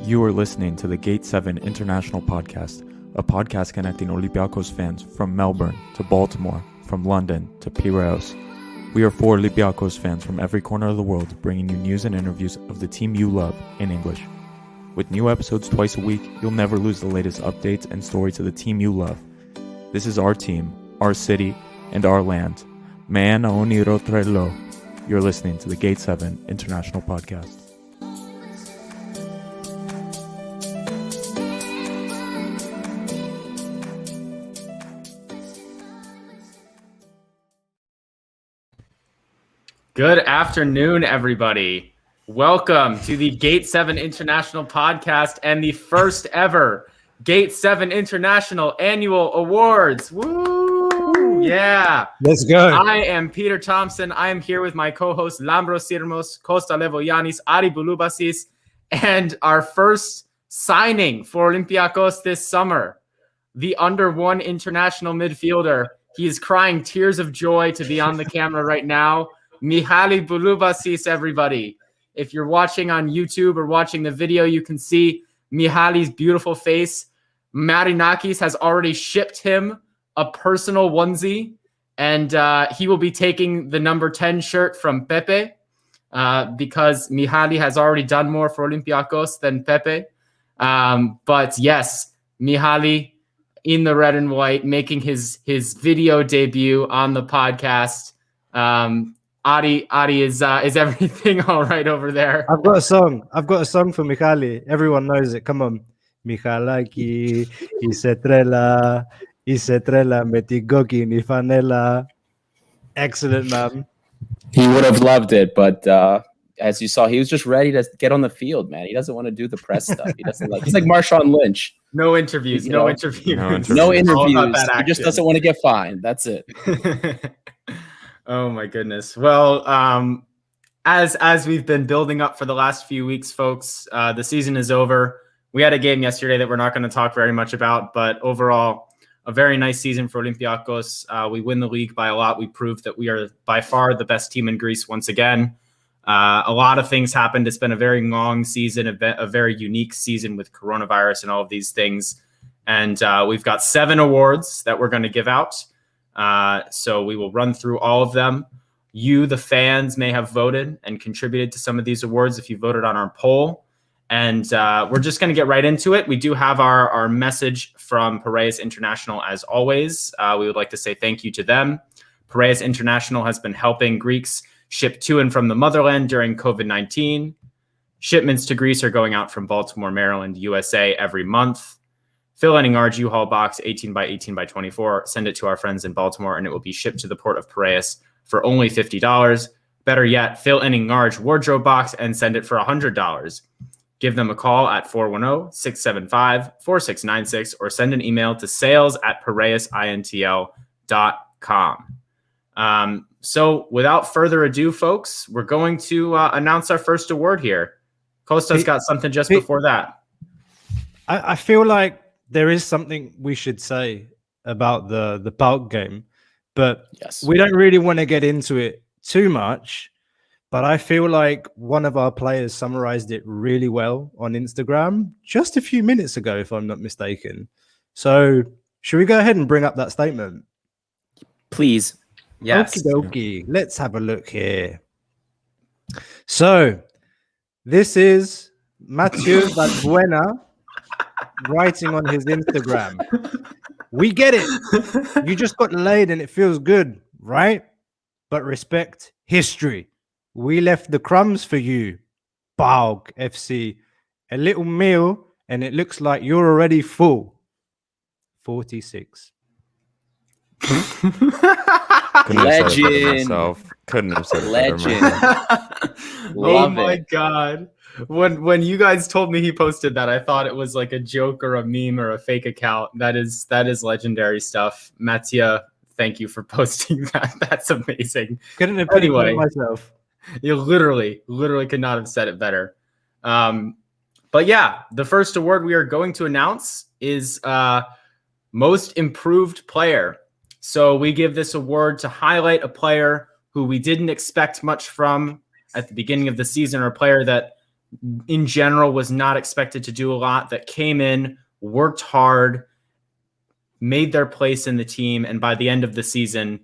You are listening to the Gate 7 International Podcast, a podcast connecting Olympiakos fans from Melbourne to Baltimore, from London to Piraeus. We are 4 Olympiakos fans from every corner of the world, bringing you news and interviews of the team you love in English. With new episodes twice a week, you'll never lose the latest updates and stories of the team you love. This is our team, our city, and our land. Man Oniro Trello. You're listening to the Gate 7 International Podcast. Good afternoon, everybody. Welcome to the Gate 7 International Podcast and the first ever Gate 7 International Annual Awards. Woo! Yeah. Let's go. I am Peter Thompson. I am here with my co-hosts Lambros Sirmos, Costa Levoyanis, Ari Bouloubasis, and our first signing for Olympiakos this summer, the under-1 international midfielder. He is crying tears of joy to be on the camera right now. Mihaly Bouloubasis, everybody. If you're watching on YouTube or watching the video, you can see Mihaly's beautiful face. Marinakis has already shipped him a personal onesie, and he will be taking the number 10 shirt from Pepe because Mihaly has already done more for Olympiakos than Pepe. But yes, Mihaly in the red and white, making his video debut on the podcast. Adi is everything all right over there? I've got a song for Mihaly. Everyone knows it. Come on. Michalaki, Isetrela, Metigoki, Nifanela. Excellent, man. He would have loved it, but as you saw, he was just ready to get on the field, man. He doesn't want to do the press stuff. He's like Marshawn Lynch. No interviews. No interviews. He just doesn't want to get fined. That's it. Oh my goodness. Well, as we've been building up for the last few weeks, folks, the season is over. We had a game yesterday that we're not going to talk very much about, but overall, a very nice season for Olympiakos. We win the league by a lot. We proved that we are by far the best team in Greece once again. A lot of things happened. It's been a very long season, a very unique season with coronavirus and all of these things. And we've got 7 awards that we're going to give out. So we will run through all of them. You, the fans, may have voted and contributed to some of these awards if you voted on our poll. And we're just going to get right into it. We do have our message from Piraeus International as always. We would like to say thank you to them. Piraeus International has been helping Greeks ship to and from the motherland during COVID-19. Shipments to Greece are going out from Baltimore, Maryland, USA every month. Fill an enlarged U-Haul box 18 by 18 by 24. Send it to our friends in Baltimore, and it will be shipped to the port of Piraeus for only $50. Better yet, fill an enlarged wardrobe box and send it for $100. Give them a call at 410-675-4696 or send an email to sales@piraeusintl.com. So without further ado, folks, we're going to announce our first award here. Costa's got something just before that. I feel like there is something we should say about the bulk game, but yes, we don't really want to get into it too much. But I feel like one of our players summarized it really well on Instagram just a few minutes ago, if I'm not mistaken. So should we go ahead and bring up that statement? Please. Yes. Okie dokie. Let's have a look here. So this is Mathieu Valbuena writing on his Instagram. We get it. You just got laid and it feels good, right? But respect history. We left the crumbs for you, Baug FC. A little meal and it looks like you're already full. 46. Legend. Couldn't have said it Legend. Oh my God. When you guys told me he posted that, I thought it was like a joke or a meme or a fake account. That is legendary stuff. Mattia, thank you for posting that. That's amazing. Couldn't have put it myself. You literally could not have said it better. But yeah, the first award we are going to announce is Most Improved Player. So we give this award to highlight a player who we didn't expect much from at the beginning of the season, or a player that in general was not expected to do a lot, that came in, worked hard, made their place in the team, and by the end of the season,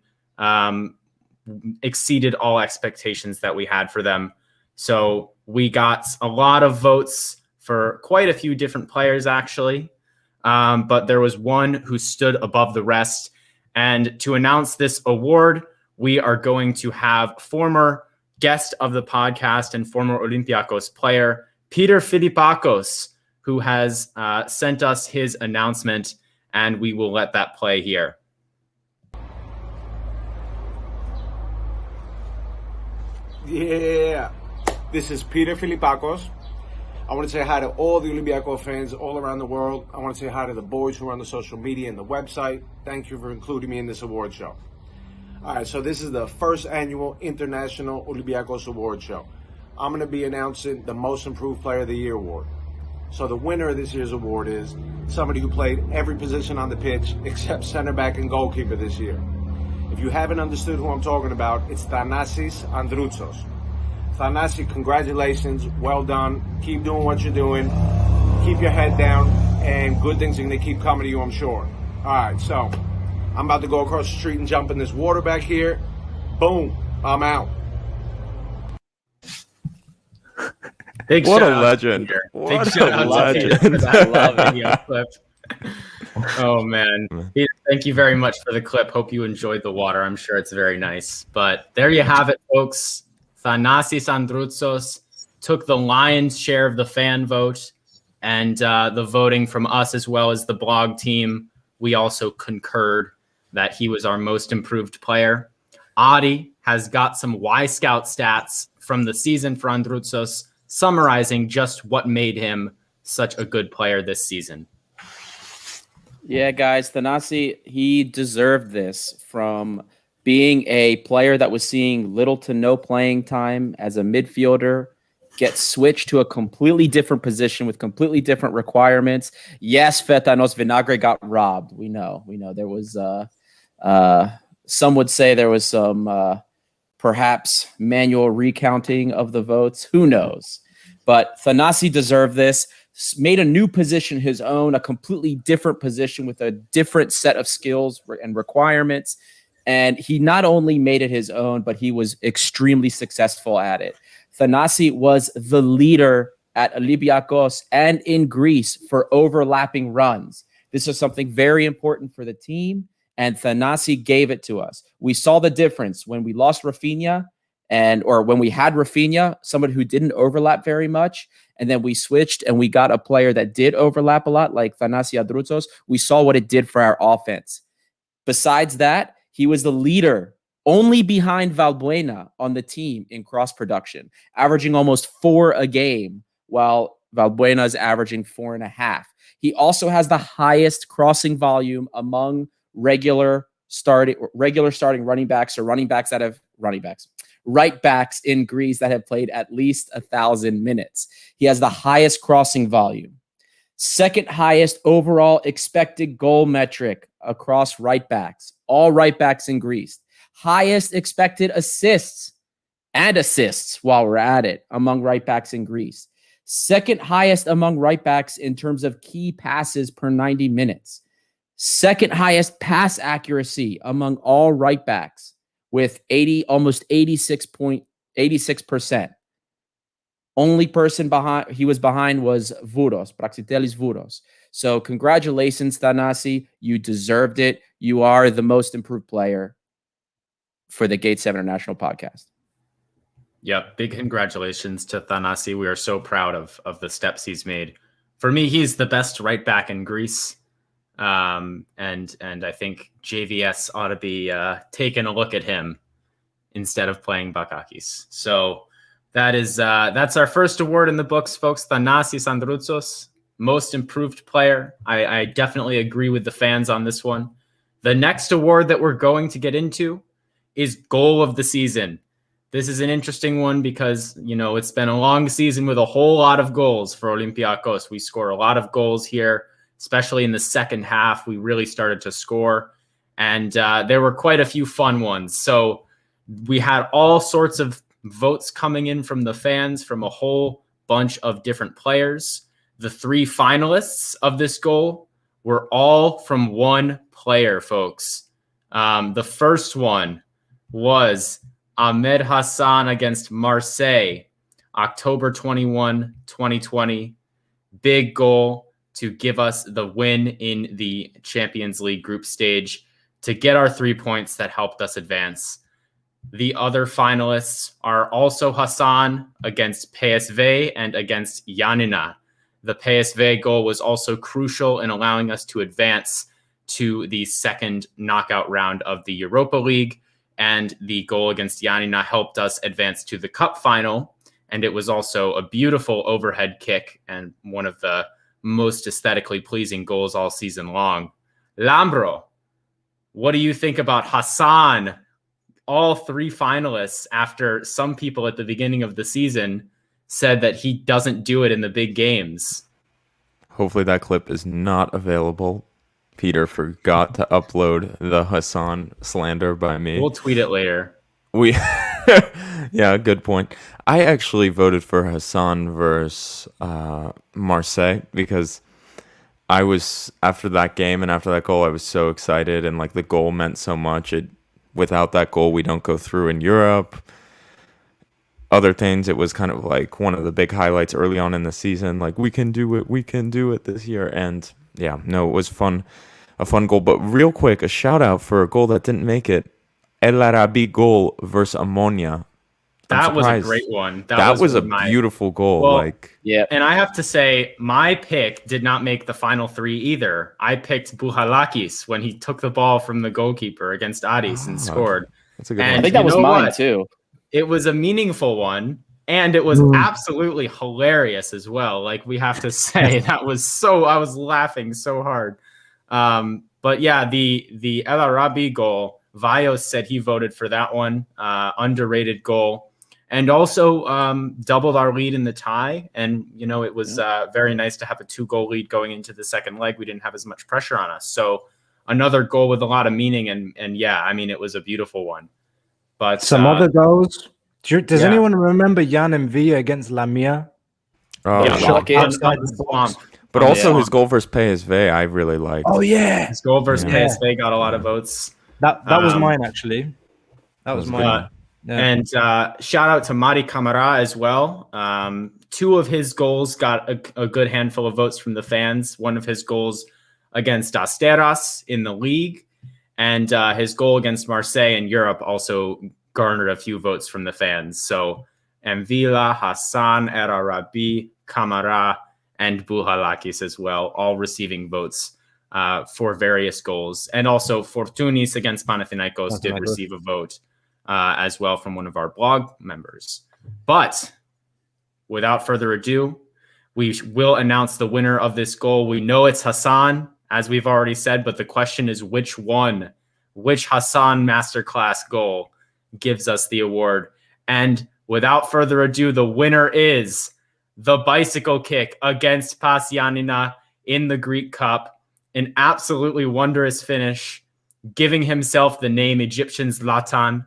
exceeded all expectations that we had for them. So we got a lot of votes for quite a few different players, actually. But there was one who stood above the rest. And to announce this award, we are going to have former guest of the podcast and former Olympiakos player, Peter Filipakos, who has sent us his announcement, and we will let that play here. Yeah, this is Peter Filipakos. I want to say hi to all the Olympiakos fans all around the world. I want to say hi to the boys who are on the social media and the website. Thank you for including me in this award show. All right, so this is the first annual International Olympiakos Award Show. I'm going to be announcing the Most Improved Player of the Year award. So the winner of this year's award is somebody who played every position on the pitch except center back and goalkeeper this year. If you haven't understood who I'm talking about, it's Thanasis Androutsos. Thanasi, congratulations. Well done. Keep doing what you're doing. Keep your head down, and good things are going to keep coming to you, I'm sure. All right, so I'm about to go across the street and jump in this water back here. Boom, I'm out. Big What shout a out legend. to Peter. What Big shout a out to legend. Peter for that love video clip. Oh, man. Peter, thank you very much for the clip. Hope you enjoyed the water. I'm sure it's very nice. But there you have it, folks. Thanasis Androutsos took the lion's share of the fan vote, and the voting from us as well as the blog team. We also concurred that he was our most improved player. Adi has got some Y-Scout stats from the season for Androutsos, summarizing just what made him such a good player this season. Yeah, guys, Thanasi, he deserved this from being a player that was seeing little to no playing time as a midfielder, get switched to a completely different position with completely different requirements. Yes, Fetanos Vinagre got robbed. We know. There was, some would say there was some perhaps manual recounting of the votes. Who knows? But Thanasi deserved this. Made a new position his own, a completely different position with a different set of skills and requirements. And he not only made it his own, but he was extremely successful at it. Thanasi was the leader at Olympiakos and in Greece for overlapping runs. This is something very important for the team, and Thanasi gave it to us. We saw the difference when we lost Rafinha, or when we had Rafinha, somebody who didn't overlap very much, and then we switched and we got a player that did overlap a lot, like Thanasis Androutsos. We saw what it did for our offense. Besides that, he was the leader, only behind Valbuena on the team in cross production, averaging almost 4 a game, while Valbuena is averaging 4.5. He also has the highest crossing volume among regular starting running backs, or right backs in Greece that have played at least 1,000 minutes. He has the highest crossing volume, second highest overall expected goal metric across right backs, all right backs in Greece, highest expected assists while we're at it among right backs in Greece, second highest among right backs in terms of key passes per 90 minutes, second highest pass accuracy among all right backs with almost 86%. Only person he was behind was Praxitelis Vouros. So congratulations, Thanasi. You deserved it. You are the most improved player for the Gate 7 International podcast. Yep. Big congratulations to Thanasi. We are so proud of the steps he's made. For me, he's the best right back in Greece. And I think JVS ought to be taking a look at him instead of playing Bakakis. So that's our first award in the books, folks. Thanasis Androutsos, most improved player. I definitely agree with the fans on this one. The next award that we're going to get into is goal of the season. This is an interesting one because, it's been a long season with a whole lot of goals for Olympiakos. We score a lot of goals here, especially in the second half. We really started to score, and there were quite a few fun ones. So we had all sorts of votes coming in from the fans from a whole bunch of different players. The 3 finalists of this goal were all from one player, folks. The first one was Ahmed Hassan against Marseille, October 21, 2020. Big goal to give us the win in the Champions League group stage to get our 3 points that helped us advance. The other finalists are also Hassan against PSV and against Janina. The PSV goal was also crucial in allowing us to advance to the second knockout round of the Europa League, and the goal against Janina helped us advance to the cup final, and it was also a beautiful overhead kick and one of the most aesthetically pleasing goals all season long. Lambro, what do you think about Hassan? All 3 finalists, after some people at the beginning of the season said that he doesn't do it in the big games. Hopefully that clip is not available. Peter forgot to upload the Hassan slander by me. We'll tweet it later. Yeah, good point. I actually voted for Hassan versus Marseille because I was, after that game and after that goal, I was so excited, and like the goal meant so much. Without that goal, we don't go through in Europe. Other things, it was kind of like one of the big highlights early on in the season. Like, we can do it this year. And yeah, no, it was a fun goal. But real quick, a shout out for a goal that didn't make it. El Arabi goal versus Ammonia. That was a great one. That was a beautiful goal. Well, yeah. And I have to say, my pick did not make the final 3 either. I picked Bouhalakis when he took the ball from the goalkeeper against Addis and scored. That's a good one. I think that was mine too. It was a meaningful one, and it was absolutely hilarious as well. Like, we have to say, I was laughing so hard. But yeah, the El Arabi goal, Vios said he voted for that one. Underrated goal. And also doubled our lead in the tie. And, it was very nice to have a 2-goal lead going into the second leg. We didn't have as much pressure on us. So another goal with a lot of meaning. And yeah, I mean, it was a beautiful one. But some other goals. Does anyone remember Jan Mvia against Lamia? Oh, yeah, outside the swamp. But also his goal versus PSV, I really liked. Oh, yeah. His goal versus PSV got a lot of votes. That was mine, actually. That was mine. Yeah. And shout out to Mari Camara as well. 2 of his goals got a good handful of votes from the fans. One of his goals against Asteras in the league, and his goal against Marseille in Europe also garnered a few votes from the fans. So Mvila, Hassan, El Arabi, Camara, and Bouhalakis as well, all receiving votes for various goals. And also Fortunis against Panathinaikos did receive a vote as well from one of our blog members. But without further ado, we will announce the winner of this goal. We know it's Hassan, as we've already said, but the question is which Hassan masterclass goal gives us the award. And without further ado, the winner is the bicycle kick against PAS Giannina in the Greek Cup. An absolutely wondrous finish, giving himself the name Egyptian Zlatan,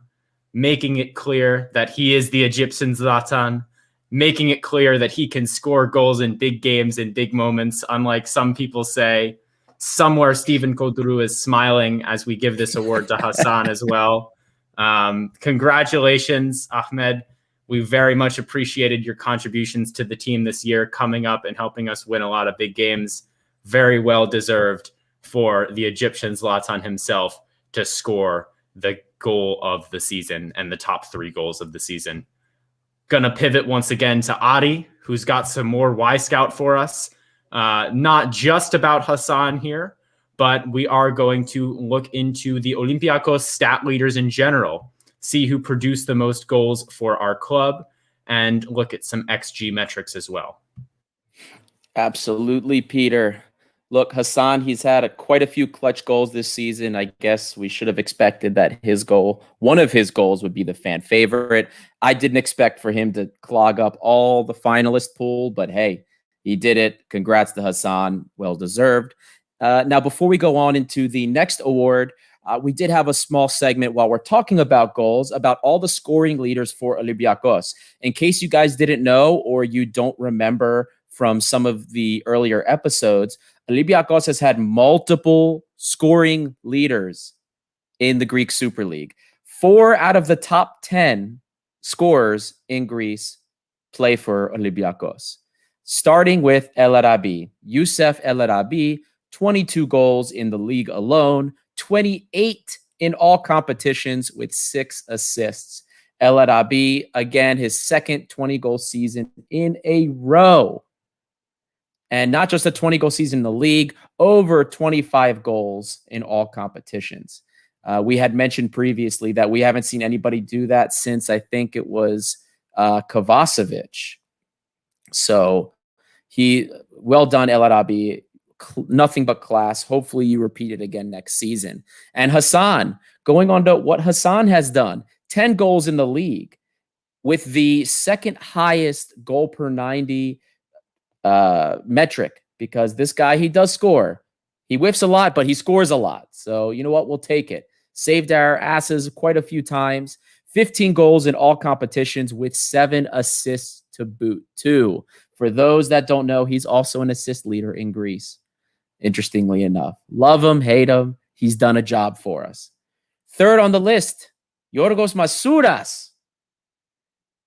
making it clear that he is the Egyptian Zlatan, making it clear that he can score goals in big games in big moments, unlike some people say. Somewhere Stephen Koduru is smiling as we give this award to Hassan as well. Congratulations, Ahmed. We very much appreciated your contributions to the team this year, coming up and helping us win a lot of big games. Very well deserved for the Egyptian Zlatan himself to score the goal of the season and the top 3 goals of the season. Gonna pivot once again to Adi, who's got some more Y-Scout for us. Not just about Hassan here, but we are going to look into the Olympiakos stat leaders in general, see who produced the most goals for our club, and look at some XG metrics as well. Absolutely, Peter. Look, Hassan, he's had quite a few clutch goals this season. I guess we should have expected that one of his goals would be the fan favorite. I didn't expect for him to clog up all the finalist pool, but hey, he did it. Congrats to Hassan. Well deserved. Now, before we go on into the next award, we did have a small segment while we're talking about goals, about all the scoring leaders for Olympiakos. In case you guys didn't know or you don't remember from some of the earlier episodes, Olympiakos has had multiple scoring leaders in the Greek Super League. 4 out of the top 10 scorers in Greece play for Olympiakos. Starting with El Arabi. Youssef El Arabi, 22 goals in the league alone, 28 in all competitions with 6 assists. El Arabi, again, his second 20-goal season in a row. And not just a 20-goal season in the league, over 25 goals in all competitions. We had mentioned previously that we haven't seen anybody do that since I think it was Kovacevic. So well done, El Arabi. Nothing but class. Hopefully you repeat it again next season. And Hassan, going on to what Hassan has done, 10 goals in the league with the second highest goal per 90 metric, because this guy, he does score. He whiffs a lot, but he scores a lot. So you know what? We'll take it. Saved our asses quite a few times. 15 goals in all competitions with 7 assists to boot, too. For those that don't know, he's also an assist leader in Greece, interestingly enough. Love him, hate him. He's done a job for us. Third on the list, Yorgos Masouras.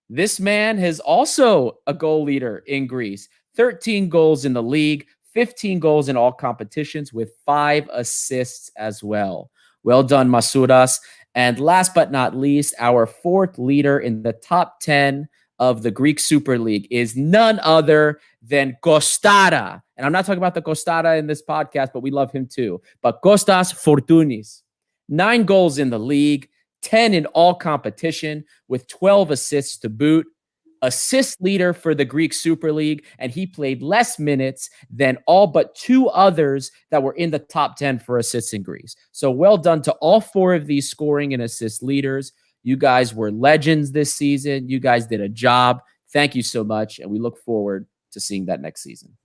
This man is also a goal leader in Greece. 13 goals in the league, 15 goals in all competitions with 5 assists as well. Well done, Masouras. And last but not least, our 4th leader in the top 10 of the Greek Super League is none other than Kostara. And I'm not talking about the Kostara in this podcast, but we love him too. But Kostas Fortounis. 9 goals in the league, 10 in all competition with 12 assists to boot. Assist leader for the Greek Super League, and he played less minutes than all but 2 others that were in the top 10 for assists in Greece. So well done to all 4 of these scoring and assist leaders. You guys were legends this season. You guys did a job. Thank you so much, and we look forward to seeing that next season.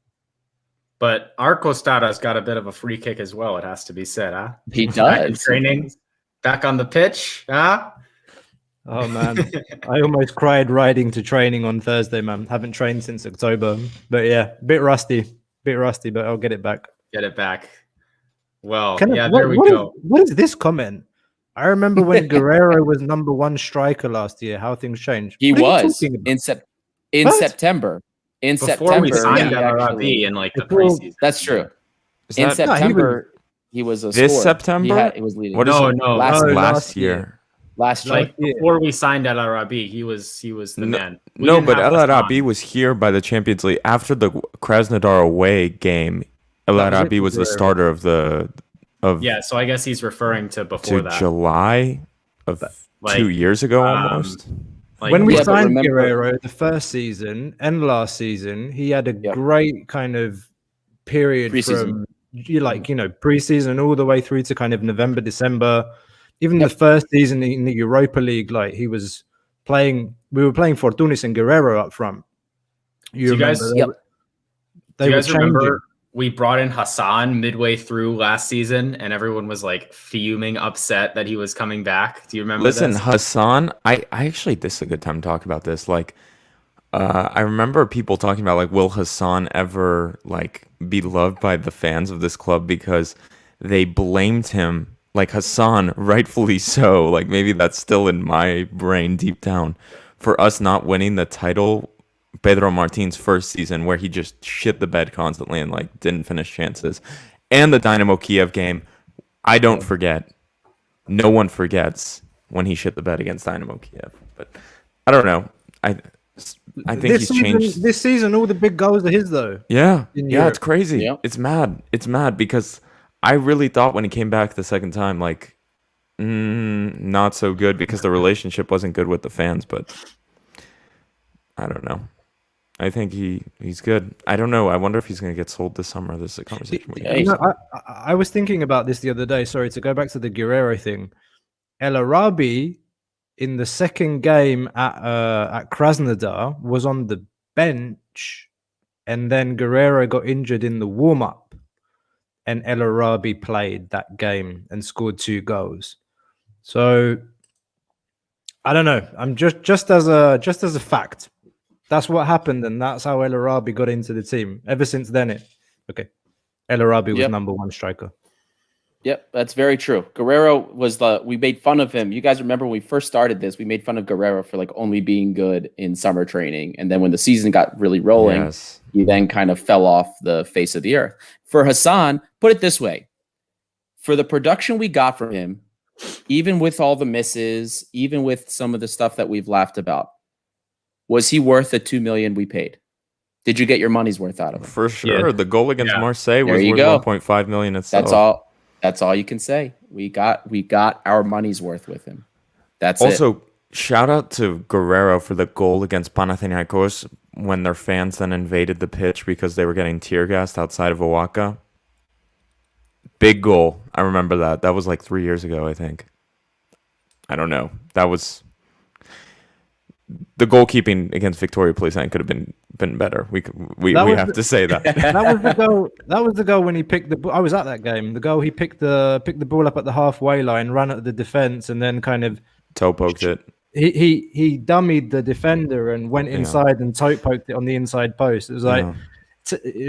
But our Costada's got a bit of a free kick as well, it has to be said, huh? He Back in does. training, back on the pitch, huh? Oh man, I almost cried riding to training on Thursday, man. Haven't trained since October, but yeah, bit rusty, but I'll get it back. Get it back. Well, There we go. What is this comment? I remember when Guerrero was number 1 striker last year. How things changed. He What are you was talking about? in September. In Before September, we signed he El actually- Arabi in like the Before- preseason. That's true. Is In that September, he was a this scorer. September? He was leading. What is No, it? no, last- No, last year. Last year. like year. before we signed El Arabi, he was the man. We No, didn't but have El Hassan. Arabi was here by the Champions League after the Krasnodar away game. El That was Arabi it, was the Guerrero. starter of Yeah, so I guess he's referring to before to that. July of Like, 2 years ago almost. Like, When we Yeah, but signed remember- Guerrero the first season and last season, he had a Yep. great kind of period Preseason. from preseason all the way through to kind of November, December. Even the first season in the Europa League, like he was playing. We were playing Fortounis and Guerrero up front. you guys- remember? Yep. They do you were guys remember changing. we brought in Hassan midway through last season, and everyone was like fuming, upset that he was coming back? Do you remember? Listen, this? Hassan, I actually, this is a good time to talk about this. Like, I remember people talking about, like, will Hassan ever, like, be loved by the fans of this club because they blamed him, like, Hassan, rightfully so, like, maybe that's still in my brain deep down, for us not winning the title Pedro Martin's first season, where he just shit the bed constantly and, like, didn't finish chances. And the Dynamo Kiev game, I don't forget. No one forgets when he shit the bed against Dynamo Kiev. But I don't know. I think he's changed. This season, all the big goals are his, though. Yeah, in yeah, Europe. it's crazy. Yep. It's mad. It's mad because I really thought when he came back the second time, like, not so good because the relationship wasn't good with the fans. But I don't know. I think he's good. I don't know. I wonder if he's going to get sold this summer. This is a conversation we Yeah, had. You know, I was thinking about this the other day. Sorry, to go back to the Guerrero thing. El Arabi, in the second game at Krasnodar, was on the bench, and then Guerrero got injured in the warm-up. and El Arabi played that game and scored 2 goals. So I don't know. I'm just as a fact. That's what happened, and that's how El Arabi got into the team. Ever since then, El Arabi was number 1 striker. Yep, that's very true. Guerrero was we made fun of him. You guys remember when we first started this, we made fun of Guerrero for like only being good in summer training. And then when the season got really rolling, he then kind of fell off the face of the earth. For Hassan, put it this way. For the production we got from him, even with all the misses, even with some of the stuff that we've laughed about, was he worth the $2 million we paid? Did you get your money's worth out of him? For sure. Yeah. The goal against Marseille was worth $1.5 million itself. That's all you can say. We got our money's worth with him. That's also, shout out to Guerrero for the goal against Panathinaikos when their fans then invaded the pitch because they were getting tear gassed outside of Oaxaca. Big goal. I remember that. That was like 3 years ago, I think. I don't know. That was the goalkeeping against Victoria Plzen could have been better. We have to say that. That was the goal when he picked the. I was at that game. The goal he picked the ball up at the halfway line, ran at the defense, and then kind of toe poked it. He dummied the defender and went inside and toe poked it on the inside post. It was like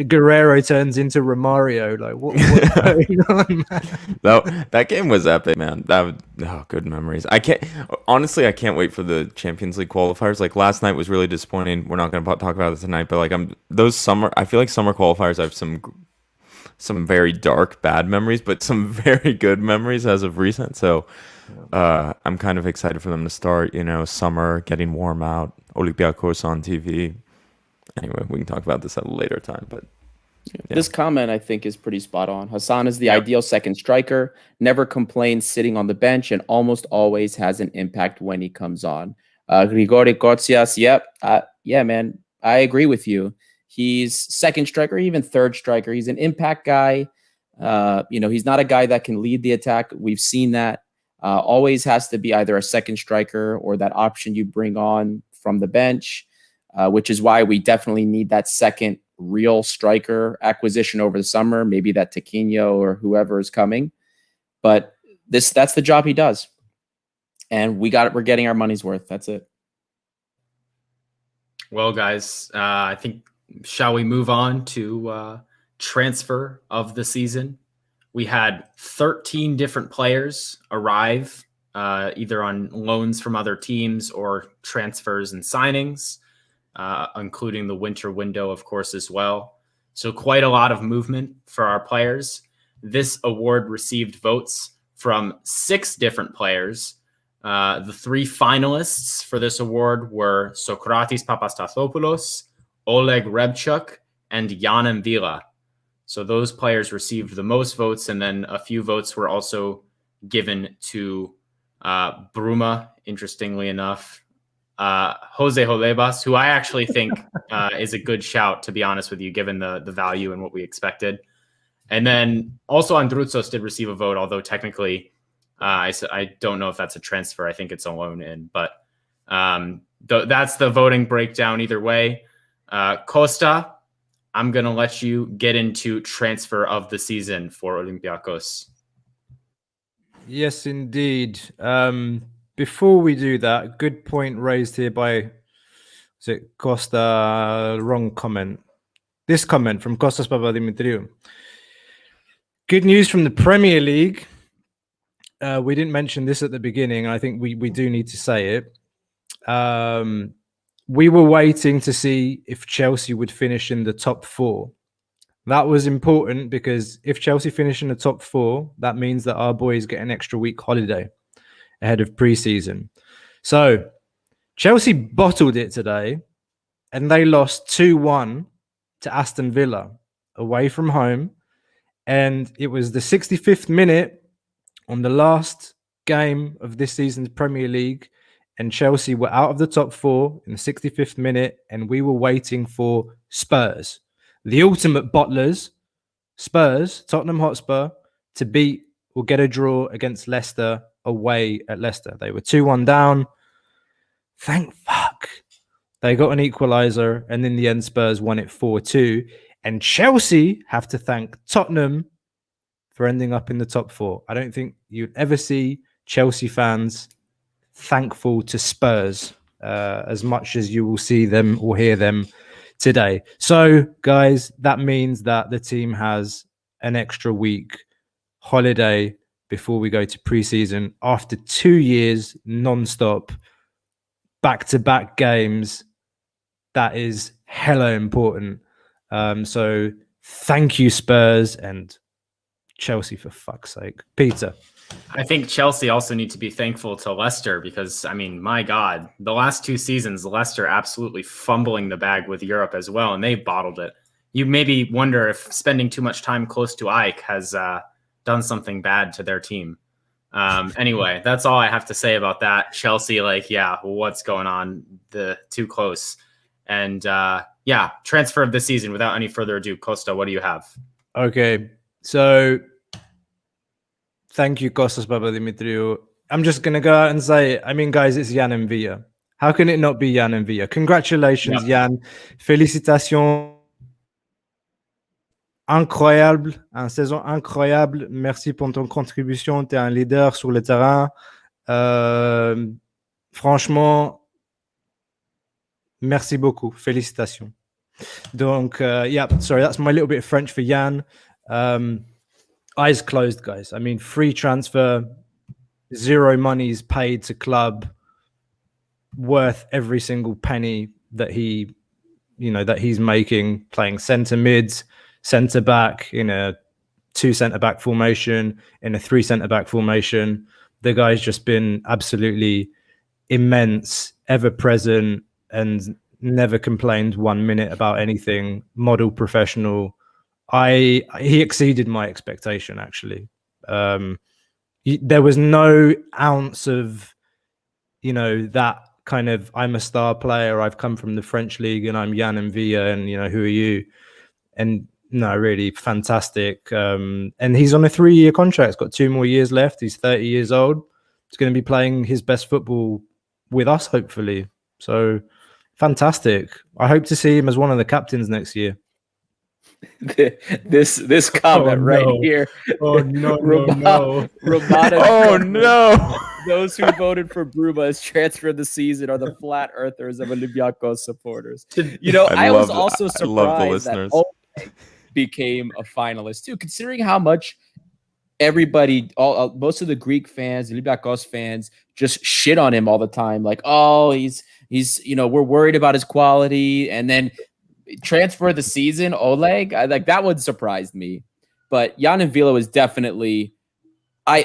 Guerrero turns into Romario. Like what's going on, man? That game was epic, man. Good memories. I can't wait for the Champions League qualifiers. Like last night was really disappointing. We're not going to talk about it tonight, but like I feel like summer qualifiers I have some very dark bad memories, but some very good memories as of recent. So I'm kind of excited for them to start. Summer getting warm out. Olympiakos on TV. Anyway, we can talk about this at a later time, but this comment I think is pretty spot on. Hassan is the ideal second striker, never complains sitting on the bench, and almost always has an impact when he comes on. Grigori Kotsias, yeah, man, I agree with you. He's second striker, even third striker. He's an impact guy. He's not a guy that can lead the attack. We've seen that. Always has to be either a second striker or that option you bring on from the bench. Which is why we definitely need that second real striker acquisition over the summer, maybe that Taquinho or whoever is coming. But that's the job he does. And we're getting our money's worth. That's it. Well, guys, I think, shall we move on to transfer of the season? We had 13 different players arrive, either on loans from other teams or transfers and signings. Including the winter window, of course, as well. So quite a lot of movement for our players. This award received votes from 6 different players. The 3 finalists for this award were Sokratis Papastathopoulos, Oleg Rebchuk, and Jan Vila. So those players received the most votes, and then a few votes were also given to Bruma, interestingly enough. Jose Jolebas, who I actually think is a good shout, to be honest with you, given the value and what we expected. And then also Androutsos did receive a vote, although technically I don't know if that's a transfer. I think it's a loan in, but that's the voting breakdown either way. Costa, I'm going to let you get into transfer of the season for Olympiakos. Yes, indeed. Before we do that, good point raised here by Costa. Wrong comment. This comment from Kostas Papadimitriou. Good news from the Premier League. We didn't mention this at the beginning. I think we do need to say it. We were waiting to see if Chelsea would finish in the top 4. That was important because if Chelsea finish in the top 4, that means that our boys get an extra week holiday ahead of pre-season. So Chelsea bottled it today and they lost 2-1 to Aston Villa away from home. And it was the 65th minute on the last game of this season's Premier League. And Chelsea were out of the top 4 in the 65th minute. And we were waiting for Spurs, the ultimate bottlers, Spurs, Tottenham Hotspur, to beat or get a draw against Leicester away at Leicester. They were 2-1 down. Thank fuck. They got an equaliser, and in the end, Spurs won it 4-2. And Chelsea have to thank Tottenham for ending up in the top 4. I don't think you'd ever see Chelsea fans thankful to Spurs as much as you will see them or hear them today. So, guys, that means that the team has an extra week holiday before we go to preseason after 2 years non-stop, back-to-back games. That is hella important. So thank you, Spurs and Chelsea, for fuck's sake. Peter. I think Chelsea also need to be thankful to Leicester because, I mean, my God, the last 2 seasons, Leicester absolutely fumbling the bag with Europe as well, and they bottled it. You maybe wonder if spending too much time close to Ike has done something bad to their team. Anyway, that's all I have to say about that. Chelsea, what's going on? Too close. And transfer of the season without any further ado. Costa, what do you have? Okay, so thank you, Kostas Papadimitriou. I'm just going to go out and say it. I mean, guys, it's Yann M'Vila. How can it not be Yann M'Vila? Congratulations, Yann. Félicitations. Incroyable, une saison incroyable. Merci pour ton contribution. Tu es un leader sur le terrain. Franchement, merci beaucoup. Félicitations. Donc, sorry, that's my little bit of French for Yann. Eyes closed, guys. I mean, free transfer, 0 monies paid to club, worth every single penny that he's making, playing centre mids, centre back in a 2 centre back formation, in a 3 centre back formation. The guy's just been absolutely immense, ever present, and never complained 1 minute about anything. Model professional. He exceeded my expectation, actually. There was no ounce of, that kind of, I'm a star player, I've come from the French league and I'm Yann M'Vila and, who are you? And no, really fantastic. And he's on a 3-year contract. He's got 2 more years left. He's 30 years old. He's going to be playing his best football with us, hopefully. So fantastic. I hope to see him as one of the captains next year. This comment here. Oh no, no. Romano. Oh no. Those who voted for Bruma as transfer of the season are the flat earthers of Olympiakos supporters. I was also surprised that Oleg became a finalist too, considering how much everybody, most of the Greek fans, Olympiakos fans, just shit on him all the time. Like, oh, he's we're worried about his quality, and then transfer of the season, Oleg, that one surprised me. But Yann M'Vila was definitely,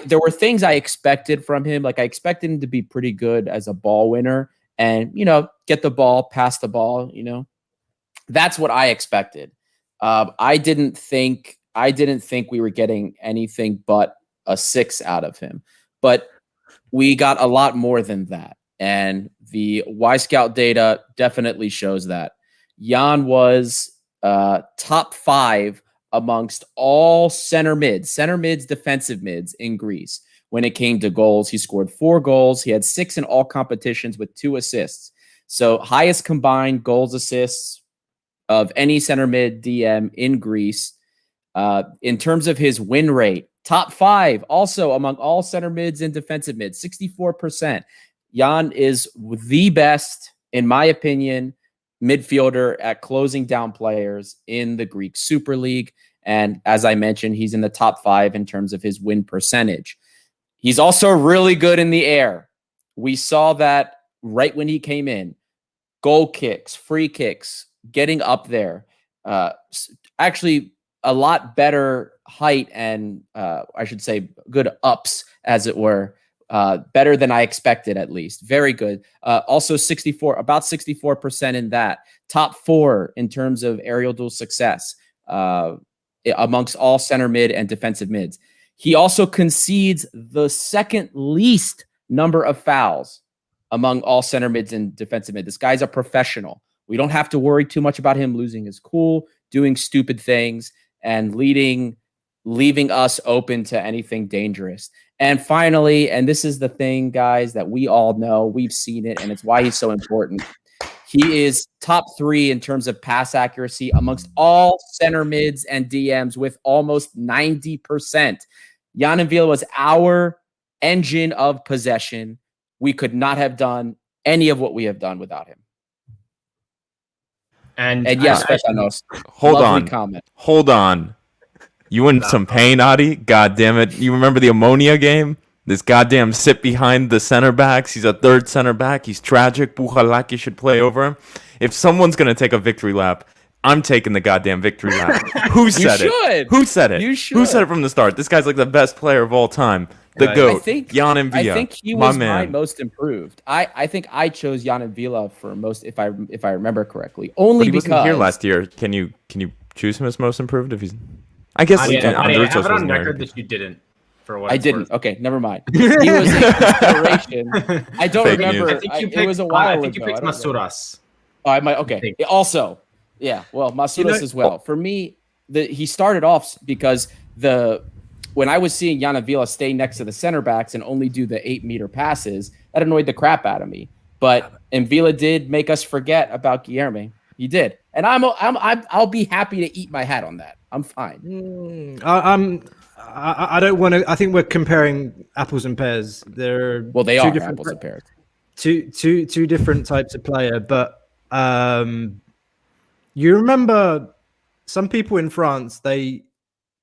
there were things I expected from him. Like I expected him to be pretty good as a ball winner and, get the ball, pass the ball, That's what I expected. I didn't think we were getting anything but a 6 out of him. But we got a lot more than that. And the Y-Scout data definitely shows that. Yann was top 5 amongst all center mids, defensive mids in Greece. When it came to goals, he scored 4 goals. He had 6 in all competitions with 2 assists. So highest combined goals assists of any center mid DM in Greece. In terms of his win rate, top 5 also among all center mids and defensive mids, 64%. Yann is the best, in my opinion, midfielder at closing down players in the Greek Super League. And as I mentioned, he's in the top 5 in terms of his win percentage. He's also really good in the air. We saw that right when he came in. Goal kicks, free kicks, getting up there. Actually, a lot better height and I should say good ups, as it were. Better than I expected, at least. Very good. Also about 64% in that. Top 4 in terms of aerial duel success amongst all center mid and defensive mids. He also concedes the second least number of fouls among all center mids and defensive mid. This guy's a professional. We don't have to worry too much about him losing his cool, doing stupid things, and leaving us open to anything dangerous. And finally, and this is the thing, guys, that we all know, we've seen it, and it's why he's so important. He is top 3 in terms of pass accuracy amongst all center mids and DMs with almost 90%. Jan Vila was our engine of possession. We could not have done any of what we have done without him. And yes, Stefanos, Hold on. You in some pain, Adi? God damn it. You remember the ammonia game? This goddamn sit behind the center backs. He's a third center back. He's tragic. Buchalaki should play over him. If someone's going to take a victory lap, I'm taking the goddamn victory lap. Who said it? Who said it? You should. Who said it from the start? This guy's like the best player of all time. The GOAT. Jan Vila. I think he was my most improved. I think I chose Jan Vila for most, if I remember correctly. Only because he wasn't here last year. Can you choose him as most improved if he's? I guess I have it on record that you didn't. For what I didn't. Worth. Okay, never mind. He was a consideration. I don't remember. It was a while ago. I think you picked Masuras. Oh, I might. Okay. Also, yeah. Well, Masuras as well. For me, he started off because when I was seeing Jan Vila stay next to the center backs and only do the 8-meter passes, that annoyed the crap out of me. But Vila did make us forget about Guilherme. He did, and I'll be happy to eat my hat on that. I'm fine. I don't want to. I think we're comparing apples and pears. They are apples and pears. Two different types of player. But you remember some people in France? They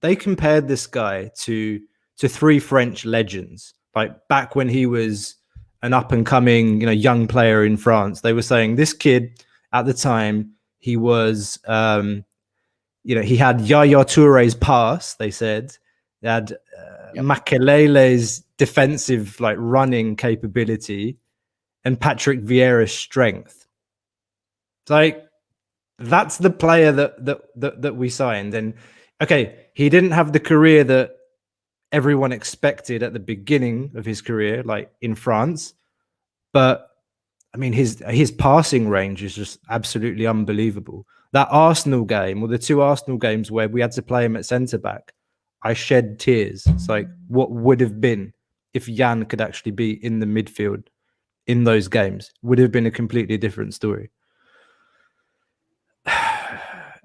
compared this guy to 3 French legends. Like back when he was an up and coming, young player in France. They were saying this kid at the time he was, he had Yaya Touré's pass. They said. They had Makelele's defensive, running capability, and Patrick Vieira's strength. It's that's the player that we signed. And okay, he didn't have the career that everyone expected at the beginning of his career, like in France. But I mean, his passing range is just absolutely unbelievable. That Arsenal game, or the 2 Arsenal games where we had to play him at centre back, I shed tears. It's what would have been if Jan could actually be in the midfield in those games. Would have been a completely different story.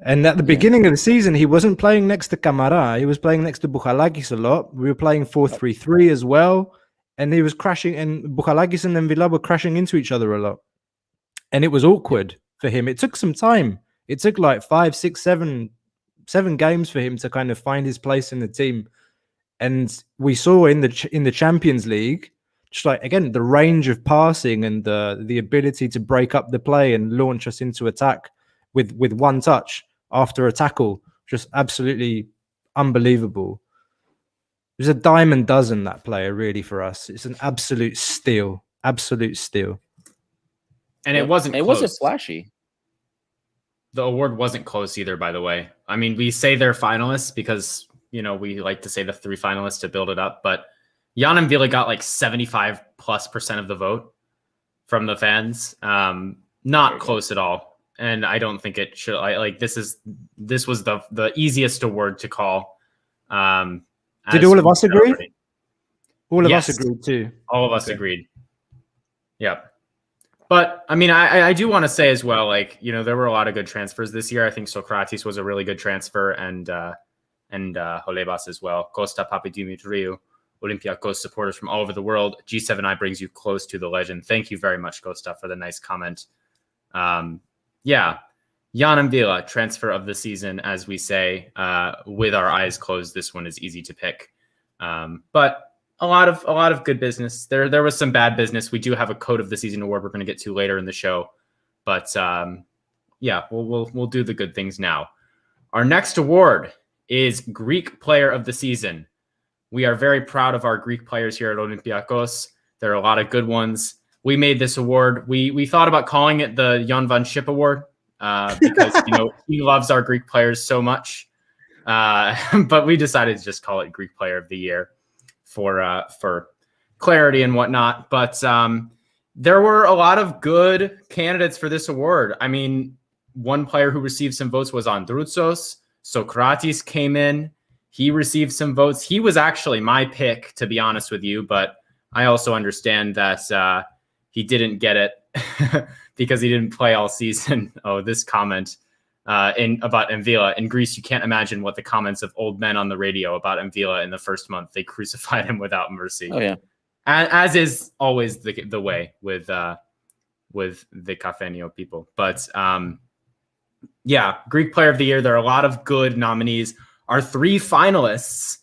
And at the beginning of the season, he wasn't playing next to Camara. He was playing next to Buchalakis a lot. We were playing 4-3-3 as well. And he was crashing, and Buchalakis and Vila were crashing into each other a lot. And it was awkward for him. It took some time. It took 5, 6, 7 games for him to kind of find his place in the team. And we saw in the Champions League, just again, the range of passing and the ability to break up the play and launch us into attack with one touch after a tackle, just absolutely unbelievable. It was a dime a dozen, that player, really, for us. It's an absolute steal. Absolute steal. And it wasn't flashy. The award wasn't close either, by the way. I mean, we say they're finalists because, we like to say the 3 finalists to build it up. But Jan Vila got 75+% of the vote from the fans. Not close at all. And I don't think it should. This was the easiest award to call. Did all of us agree? Already. All of us agreed too. All of us agreed. Yep. But I mean, I do want to say as well, there were a lot of good transfers this year. I think Socrates was a really good transfer, and Holebas as well. Costa Papadimitriou, Olympiakos supporters from all over the world. G7i brings you close to the legend. Thank you very much, Costa, for the nice comment. Jan Vila, transfer of the season, as we say, with our eyes closed. This one is easy to pick, but a lot of good business. There was some bad business. We do have a Code of the Season award we're going to get to later in the show, but we'll do the good things now. Our next award is Greek Player of the Season. We are very proud of our Greek players here at Olympiakos. There are a lot of good ones. We made this award. We thought about calling it the Jan van Schip Award because he loves our Greek players so much, but we decided to just call it Greek Player of the Year for clarity and whatnot. But there were a lot of good candidates for this award. I mean, one player who received some votes was Androutsos. Socrates came in. He received some votes. He was actually my pick, to be honest with you, but I also understand that he didn't get it because he didn't play all season. Oh, this comment about Mvila. In Greece, you can't imagine what the comments of old men on the radio about Mvila in the first month. They crucified him without mercy. Oh yeah. As is always the way with the Cafeño people. But yeah, Greek Player of the Year. There are a lot of good nominees. Our 3 finalists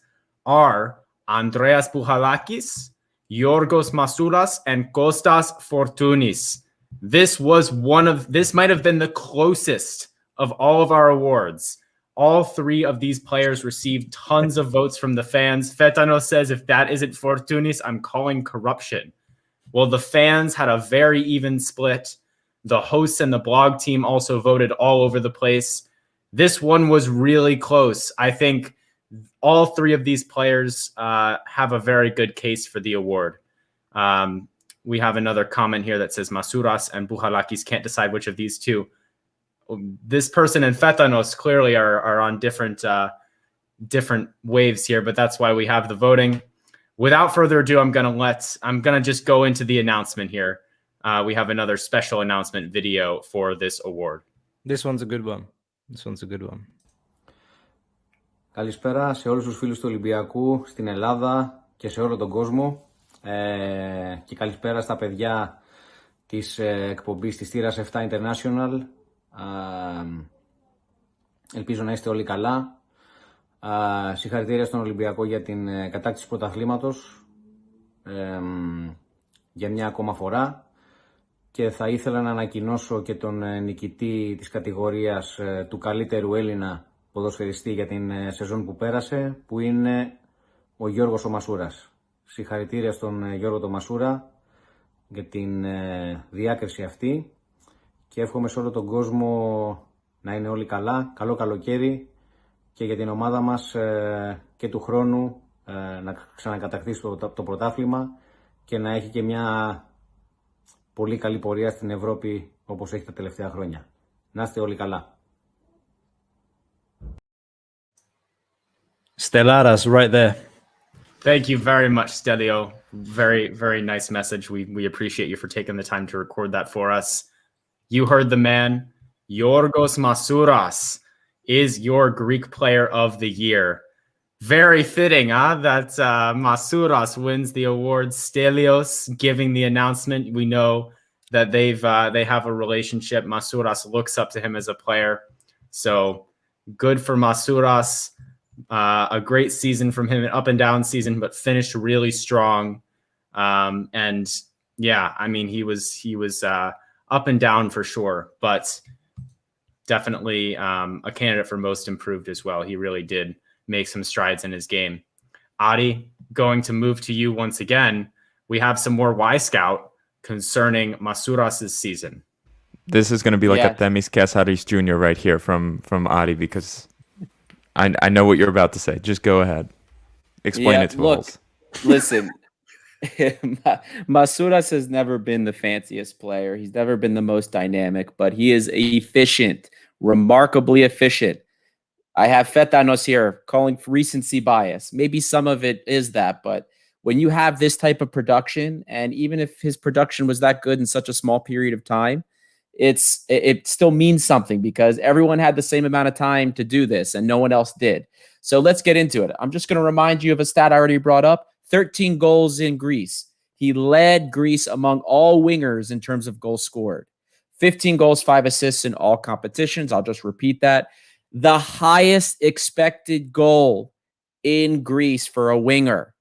are Andreas Bouchalakis, Yorgos Masouras, and Kostas Fortounis. This might have been the closest of all of our awards. All 3 of these players received tons of votes from the fans. Fetanos says, if that isn't Fortounis, I'm calling corruption. Well, the fans had a very even split. The hosts and the blog team also voted all over the place. This one was really close. I think all 3 of these players have a very good case for the award. We have another comment here that says Masouras and Bouchalakis can't decide which of these 2. This person and Fetanos clearly are on different waves here, but that's why we have the voting. Without further ado, I'm gonna just go into the announcement here. We have another special announcement video for this award. This one's a good one. Καλησπέρα σε όλους τους φίλους του Ολυμπιακού στην Ελλάδα και σε όλο τον κόσμο. Και καλησπέρα στα παιδιά της εκπομπής της Τήρας 7 International. Ελπίζω να είστε όλοι καλά. Συγχαρητήρια στον Ολυμπιακό για την κατάκτηση πρωταθλήματος για μια ακόμα φορά. Και θα ήθελα να ανακοινώσω και τον νικητή της κατηγορίας του καλύτερου Έλληνα ποδοσφαιριστή για την σεζόν που πέρασε, που είναι ο Γιώργος ο Μασούρας. Συγχαρητήρια στον Γιώργο το Μασούρα για την διάκριση αυτή και εύχομαι σε όλο τον κόσμο να είναι όλοι καλά, καλό καλοκαίρι και για την ομάδα μας και του χρόνου να ξανακατακτήσει το πρωτάθλημα και να έχει και μια πολύ καλή πορεία στην Ευρώπη όπως έχει τα τελευταία χρόνια. Να είστε όλοι καλά. Stellaras right there. Thank you very much, Stelio. Very, very nice message. We appreciate you for taking the time to record that for us. You heard the man. Yorgos Masouras is your Greek Player of the Year. Very fitting, huh? That Masouras wins the award. Stelios giving the announcement. We know that they have a relationship. Masouras looks up to him as a player. So good for Masouras. A great season from him, an up and down season, but finished really strong. And yeah, I mean, he was up and down for sure, but definitely a candidate for most improved as well. He really did make some strides in his game. Adi, going to move to you once again. We have some more Y Scout concerning Masouras' season. This is going to be like a Themis Casares Jr. right here from Adi, because I know what you're about to say. Just go ahead. Explain it to us. Listen, Masouras has never been the fanciest player. He's never been the most dynamic, but he is efficient, remarkably efficient. I have Fetanos here calling for recency bias. Maybe some of it is that, but when you have this type of production, and even if his production was that good in such a small period of time, it still means something because everyone had the same amount of time to do this and no one else did. So let's get into it. I'm just going to remind you of a stat I already brought up. 13 goals in Greece. He led Greece among all wingers in terms of goals scored. 15 goals, 5 assists in all competitions. I'll just repeat that. The highest expected goal in Greece for a winger.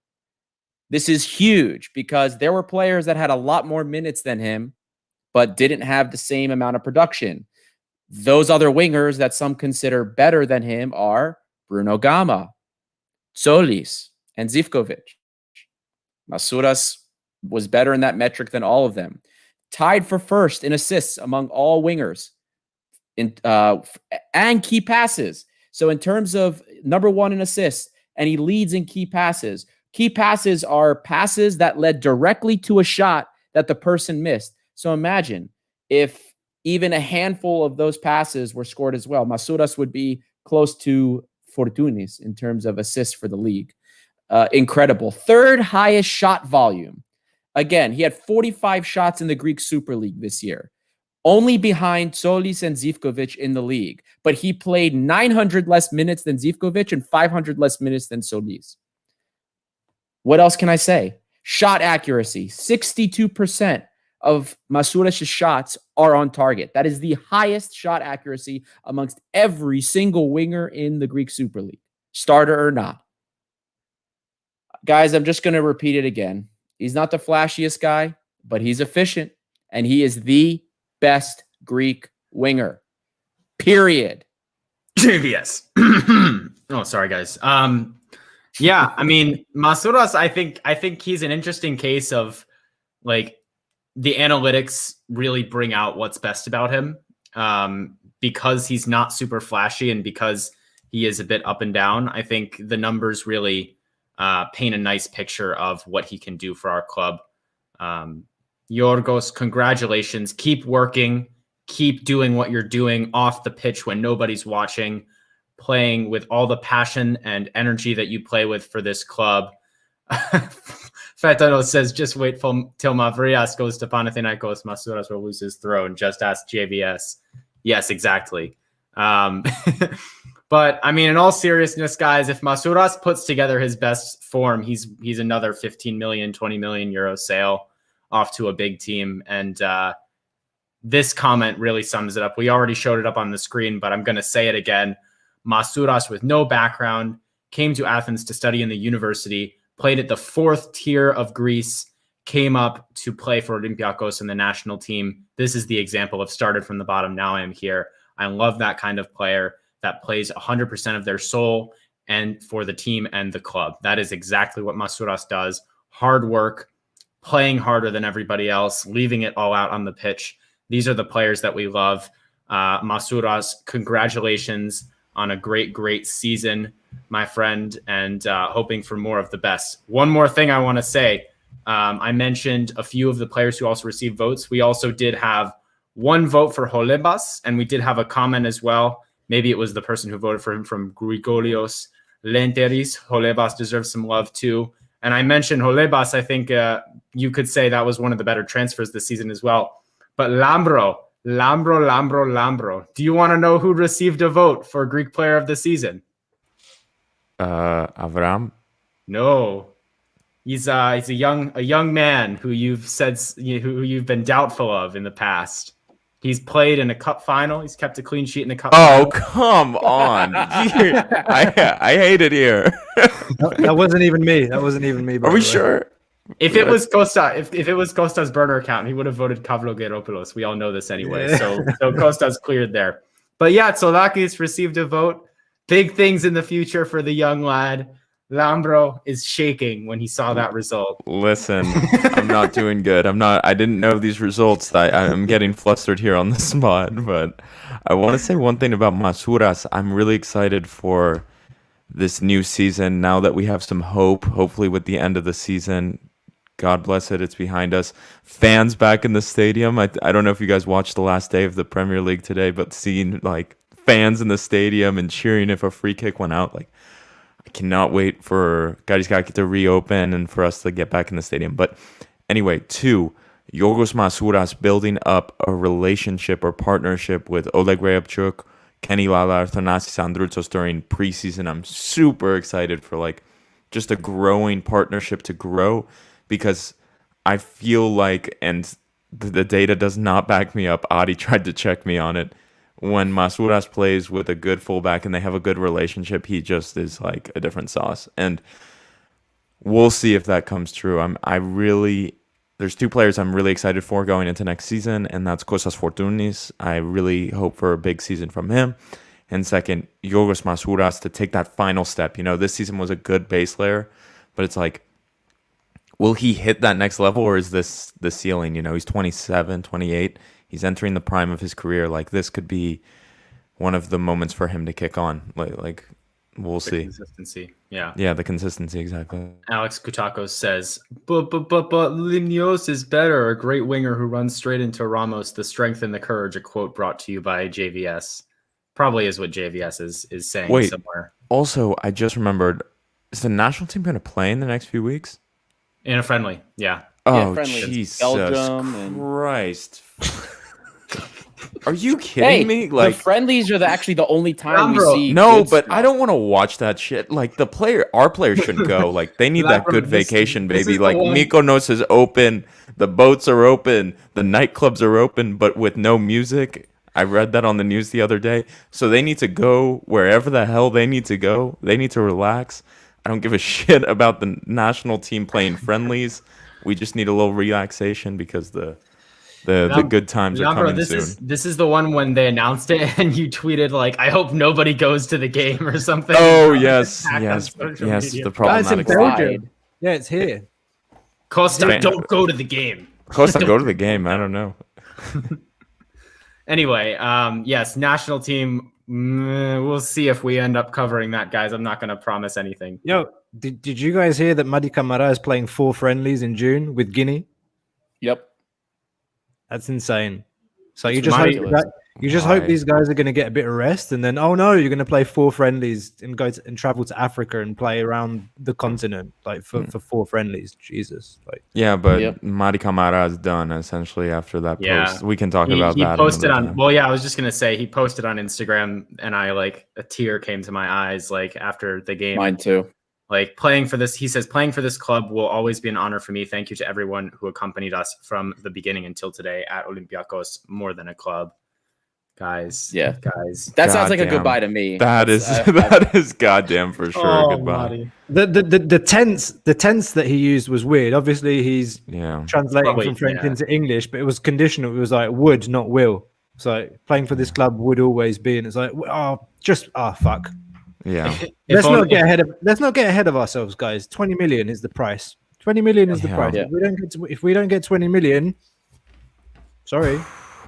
This is huge because there were players that had a lot more minutes than him, but didn't have the same amount of production. Those other wingers that some consider better than him are Bruno Gama, Solis, and Zivkovic. Masouras was better in that metric than all of them. Tied for first in assists among all wingers and key passes. So in terms of number one in assists, and he leads in key passes. Key passes are passes that led directly to a shot that the person missed. So imagine if even a handful of those passes were scored as well. Masouras would be close to Fortounis in terms of assists for the league. Incredible. Third highest shot volume. Again, he had 45 shots in the Greek Super League this year, only behind Solis and Zivkovic in the league. But he played 900 less minutes than Zivkovic and 500 less minutes than Solis. What else can I say? Shot accuracy, 62% of Masouras' shots are on target. That is the highest shot accuracy amongst every single winger in the Greek Super League, starter or not. Guys, I'm just going to repeat it again. He's not the flashiest guy, but he's efficient, and he is the best Greek winger. Period. JVS. Oh, sorry, guys. Yeah, I mean, Masouras, I think he's an interesting case of like the analytics really bring out what's best about him, because he's not super flashy and because he is a bit up and down. I think the numbers really paint a nice picture of what he can do for our club. Yorgos, congratulations. Keep working. Keep doing what you're doing off the pitch when nobody's watching, playing with all the passion and energy that you play with for this club. Fetano says, just wait till Mavrias goes to Panathinaikos. Masouras will lose his throne. Just ask JVS. Yes, exactly. But I mean, in all seriousness, guys, if Masouras puts together his best form, he's another 15 million, 20 million euro sale off to a big team. And this comment really sums it up. We already showed it up on the screen, but I'm going to say it again. Masouras, with no background, came to Athens to study in the university, played at the 4th tier of Greece, came up to play for Olympiakos in the national team. This is the example of started from the bottom. Now I am here. I love that kind of player that plays 100% of their soul and for the team and the club. That is exactly what Masouras does. Hard work, playing harder than everybody else, leaving it all out on the pitch. These are the players that we love. Masouras, congratulations on a great season, my friend, and hoping for more of the best. One more thing I want to say. I mentioned a few of the players who also received votes. We also did have one vote for Holebas, and we did have a comment as well. Maybe it was the person who voted for him from Grigolios Lenteris. Holebas deserves some love too. And I mentioned Holebas. I think you could say that was one of the better transfers this season as well. But Lambro. Do you want to know who received a vote for Greek Player of the Season? Avram? No. He's a young man who you've said who you've been doubtful of in the past. He's played in a cup final. He's kept a clean sheet in the cup final. Oh, come on. I hate it here. That wasn't even me. Are we sure? If it was Costa, if it was Costa's burner account, he would have voted Kavlogeropoulos. We all know this anyway. Yeah. So Costa's cleared there. But yeah, Tsolakis received a vote. Big things in the future for the young lad. Lambro is shaking when he saw that result. Listen, I'm not doing good. I didn't know these results. I'm getting flustered here on the spot, but I want to say one thing about Masouras. I'm really excited for this new season now that we have some hope, hopefully with the end of the season. God bless it. It's behind us. Fans back in the stadium. I don't know if you guys watched the last day of the Premier League today, but seeing like fans in the stadium and cheering if a free kick went out, like I cannot wait for Karaiskaki to reopen and for us to get back in the stadium. But anyway, 2, Yorgos Masouras building up a relationship or partnership with Oleg Reabchuk, Kenny Lala, Thanasis Androutsos during preseason. I'm super excited for like just a growing partnership to grow, because I feel like, and the data does not back me up, Adi tried to check me on it, when Masouras plays with a good fullback and they have a good relationship, he just is like a different sauce. And we'll see if that comes true. There's 2 players I'm really excited for going into next season, and that's Kostas Fortounis. I really hope for a big season from him. And second, Yorgos Masouras to take that final step. You know, this season was a good base layer, but it's like, will he hit that next level, or is this the ceiling? You know, he's 27, 28. He's entering the prime of his career. Like, this could be one of the moments for him to kick on. Like we'll see. Consistency. Yeah. Yeah, the consistency, exactly. Alex Kutakos says, but Limnios is better. A great winger who runs straight into Ramos. The strength and the courage. A quote brought to you by JVS. Probably is what JVS is saying somewhere. Also, I just remembered, is the national team going to play in the next few weeks? In a friendly, yeah. Oh, friendly. Jesus Belgium and- Christ. Are you Hey, kidding me? the Like, friendlies are actually the only time we Lambro. see. no, good but stuff. I don't want to watch that shit. Like, our players shouldn't go. Like, they need that Lambro, good this vacation, is baby. the Like, one- Mykonos is open, the boats are open, the nightclubs are open, but with no music. I read that on the news the other day. So they need to go wherever the hell they need to go. They need to relax. I don't give a shit about the national team playing friendlies. We just need a little relaxation because the good times are Lambro, coming this soon. is the one when they announced it and you tweeted like, "I hope nobody goes to the game" or something. Oh And yes, hacked on yes, social yes. media. The Guys in problematic. Belgium. Yeah, it's here. Costa, Spain. don't go to the game. Costa, go to the game. I don't know. Anyway, yes, national team. We'll see if we end up covering that, guys. I'm not going to promise anything. Yo, did you guys hear that Madi Camara is playing 4 friendlies in June with Guinea? Yep. That's insane. So It's you just ridiculous. hope Why? these guys are going to get a bit of rest, and then oh no, you're going to play 4 friendlies and and travel to Africa and play around the continent like for 4 friendlies. Jesus, like Yeah, but Yep. Madi Camara is done essentially after that Yeah. post. We can talk He about that. posted another on. time. Well, yeah, I was just going to say he posted on Instagram, and I like a tear came to my eyes like after the game. Mine too. Like playing for this, he says, playing for this club will always be an honor for me. Thank you to everyone who accompanied us from the beginning until today at Olympiakos. More than a club, guys. Yeah. guys. That sounds like a Goddamn. goodbye to me. That is That's- that is goddamn for sure. Oh, Goodbye. Marty. the tense that he used was weird. Obviously, he's Yeah. translating Probably, from French yeah. into English, but it was conditional. It was like would, not will. So playing for this club would always be, and it's like fuck. Yeah. Let's only- not get ahead of ourselves, guys. 20 million is the price. 20 million is the Yeah. price. Yeah. If we don't get 20 million, sorry.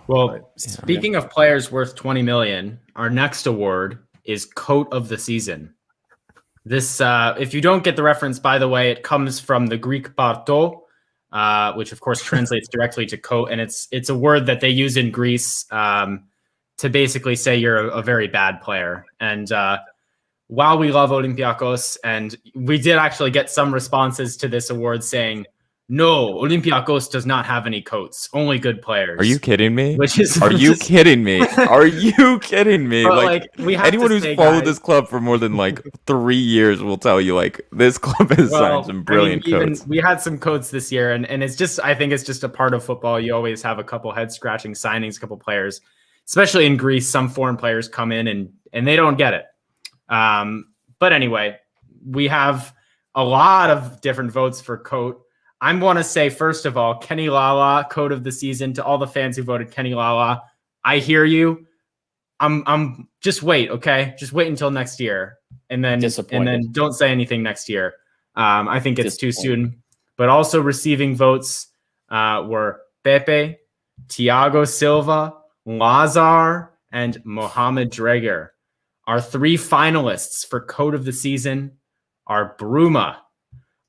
Well, speaking of players worth 20 million, our next award is Coat of the Season. This, if you don't get the reference, by the way, it comes from the Greek parto, which of course translates directly to coat, and it's a word that they use in Greece to basically say you're a very bad player. And while we love Olympiakos, and we did actually get some responses to this award saying, "No, Olympiakos does not have any coats, only good players." Are you kidding me? Which is Are you kidding me? Are you kidding me? But, Like we have anyone to who's say, followed guys, this club for more than like 3 years will tell you like this club has signed some brilliant coats. We had some coats this year, and it's just, I think it's just a part of football. You always have a couple head scratching signings, a couple players, especially in Greece. Some foreign players come in and they don't get it. But anyway, we have a lot of different votes for coat. I want to say, first of all, Kenny Lala, coat of the season. To all the fans who voted Kenny Lala, I hear you. I'm just wait, okay? Just wait until next year, and then don't say anything next year. I think it's too soon. But also receiving votes were Pepe, Thiago Silva, Lazar, and Mohamed Dreger. Our 3 finalists for coat of the season are Bruma,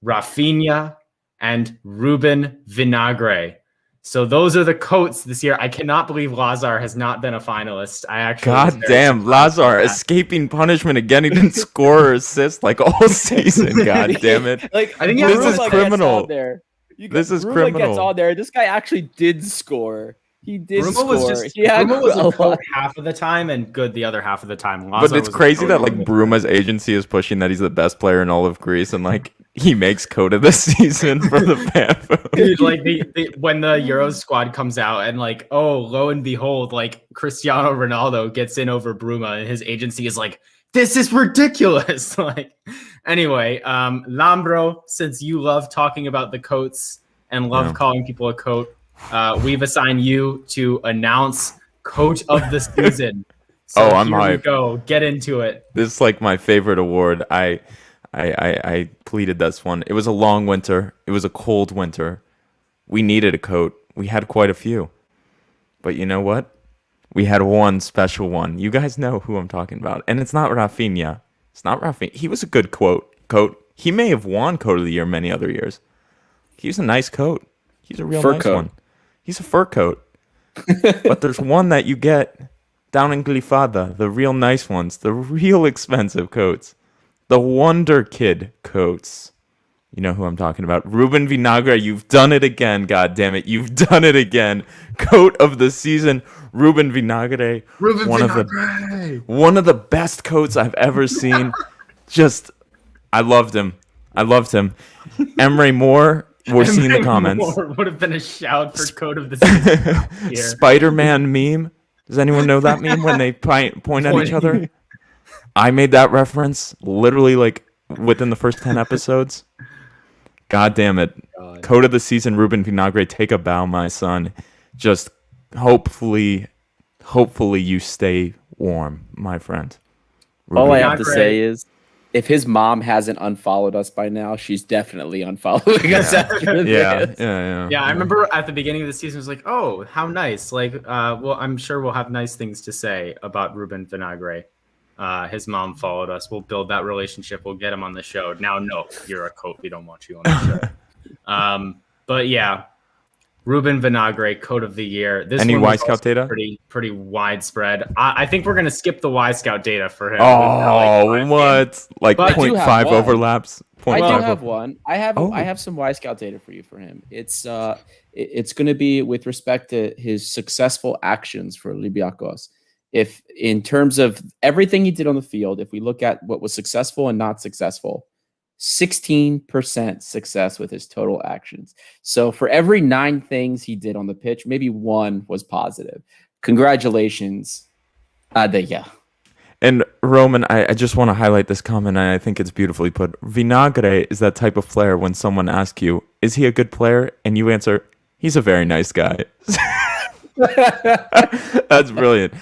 Rafinha, and Ruben Vinagre. So those are the coats this year. I cannot believe Lazar has not been a finalist. I actually God damn, Lazar escaping punishment again. He didn't score or assist like all season. God damn it. Like I think Bruma this is gets criminal. on there. This is Bruma criminal. gets on there. This guy actually did score. He did Bruma score. Bruma was a lot. coat half of the time and good the other half of the time. But Lazar it's was a crazy coat that all like the time. Bruma's agency is pushing that he's the best player in all of Greece, and like he makes coat of the season for the fan vote. Dude, like when the Euros squad comes out and like, oh, lo and behold, like Cristiano Ronaldo gets in over Bruma and his agency is like, this is ridiculous. Like, anyway, Lambro, since you love talking about the coats and love calling people a coat, we've assigned you to announce coat of the season. So I'm here we hyped. go. Get into it. This is like my favorite award. I pleaded this one. It was a long winter. It was a cold winter. We needed a coat. We had quite a few. But you know what? We had one special one. You guys know who I'm talking about. And it's not Rafinha. It's not Rafinha. He was a good coat. He may have won coat of the year many other years. He was a nice coat. He's a real Fur nice coat. one. He's a fur coat. But there's one that you get down in Glifada, the real nice ones, the real expensive coats. The Wonder Kid coats. You know who I'm talking about. Ruben Vinagre, you've done it again. God damn it. You've done it again. Coat of the season, Ruben Vinagre. One of the best coats I've ever seen. Just, I loved him. Emre Moore, we're seeing the comments. Moore would have been a shout for coat of the season here. Spider-Man meme. Does anyone know that meme when they point at each other? I made that reference literally like within the first 10 episodes. God damn it. Code of the season, Ruben Vinagre, take a bow, my son. Just hopefully you stay warm, my friend. All I have to say is, if his mom hasn't unfollowed us by now, she's definitely unfollowing us after this. Yeah, I remember at the beginning of the season, it was like, oh, how nice. Like, well, I'm sure we'll have nice things to say about Ruben Vinagre. His mom followed us. We'll build that relationship. We'll get him on the show. Now, no, you're a coat. We don't want you on the show. But yeah, Ruben Vinagre, coat of the year. This Any Y Scout data? Pretty widespread. I think we're gonna skip the Y Scout data for him. Oh, what? Like 0.5 overlaps. I do have one. I have some Y Scout data for you for him. It's going to be with respect to his successful actions for Olympiakos. If in terms of everything he did on the field, if we look at what was successful and not successful, 16% success with his total actions. So for every 9 things he did on the pitch, maybe 1 was positive. Congratulations. And Roman, I just want to highlight this comment, and I think it's beautifully put. Vinagre is that type of player when someone asks you, is he a good player? And you answer, he's a very nice guy. That's brilliant.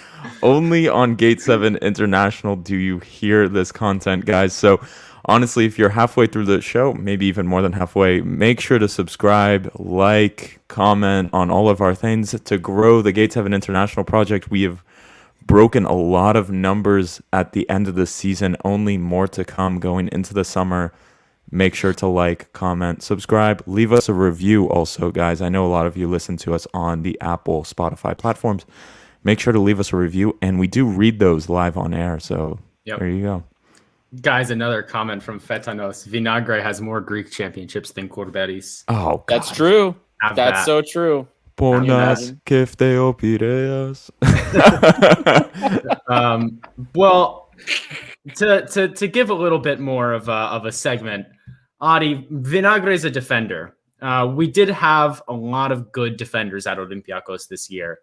Only on Gate 7 International do you hear this content, guys. So honestly, if you're halfway through the show, maybe even more than halfway, make sure to subscribe, like, comment on all of our things to grow the Gate 7 International project. We have broken a lot of numbers at the end of the season, only more to come going into the summer. Make sure to like, comment, subscribe, leave us a review also, guys. I know a lot of you listen to us on the Apple, Spotify platforms. Make sure to leave us a review, and we do read those live on air, so There you go. Guys, another comment from Fetanos. Vinagre has more Greek championships than Corberis. Oh, God. That's true. That's so true. Ponas Kefteo Piraeus. Well, to give a little bit more of a segment, Adi, Vinagre is a defender. We did have a lot of good defenders at Olympiakos this year.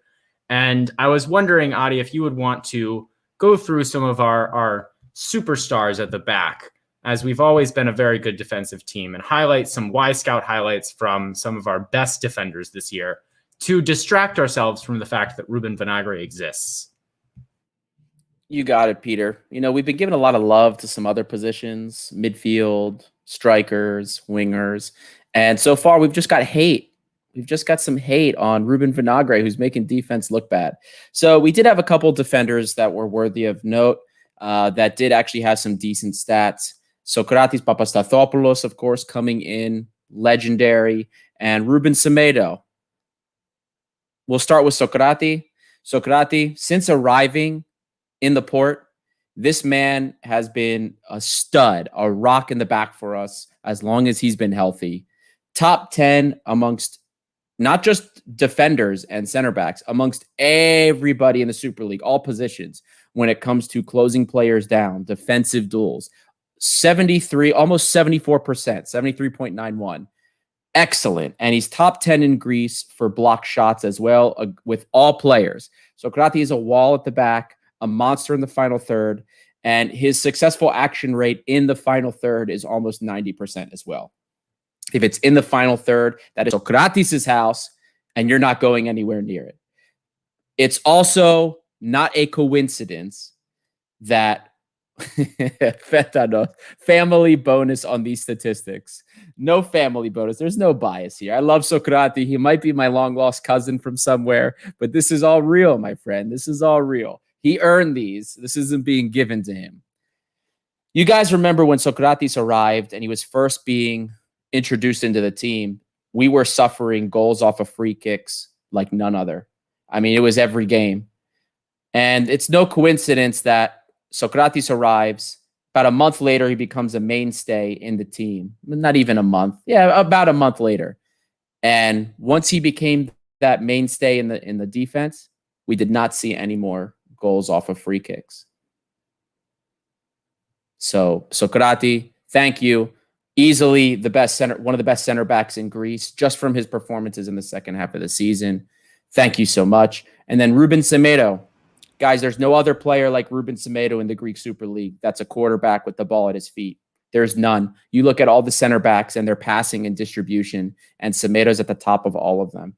And I was wondering, Adi, if you would want to go through some of our superstars at the back, as we've always been a very good defensive team, and highlight some Y Scout highlights from some of our best defenders this year to distract ourselves from the fact that Ruben Vinagre exists. You got it, Peter. You know, we've been giving a lot of love to some other positions, midfield, strikers, wingers, and so far we've just got hate. We've just got some hate on Ruben Vinagre, who's making defense look bad. So we did have a couple defenders that were worthy of note that did actually have some decent stats. Socrates Papastathopoulos, of course, coming in, legendary, and Ruben Semedo. We'll start with Socrates. Socrates, since arriving in the port, this man has been a stud, a rock in the back for us as long as he's been healthy. Top 10 amongst not just defenders and center backs, amongst everybody in the Super League, all positions, when it comes to closing players down, defensive duels. 73, almost 74%, 73.91. Excellent. And he's top 10 in Greece for block shots as well, with all players. Socrates is a wall at the back, a monster in the final third, and his successful action rate in the final third is almost 90% as well. If it's in the final third, that is Socrates' house, and you're not going anywhere near it. It's also not a coincidence that family bonus on these statistics. No family bonus. There's no bias here. I love Socrates. He might be my long-lost cousin from somewhere, but this is all real, my friend. This is all real. He earned these. This isn't being given to him. You guys remember when Socrates arrived and he was first being introduced into the team, we were suffering goals off of free kicks like none other. I mean, it was every game. And it's no coincidence that Socrates arrives, About a month later, he becomes a mainstay in the team. Not even a month. Yeah, about a month later. And once he became that mainstay in the defense, we did not see any more goals off of free kicks. So Socrati, thank you. Easily the best center, one of the best center backs in Greece, just from his performances in the second half of the season. Thank you so much. And then Ruben Semedo. Guys, there's no other player like Ruben Semedo in the Greek Super League that's a quarterback with the ball at his feet. There's none. You look at all the center backs and their passing and distribution, and Semedo's at the top of all of them.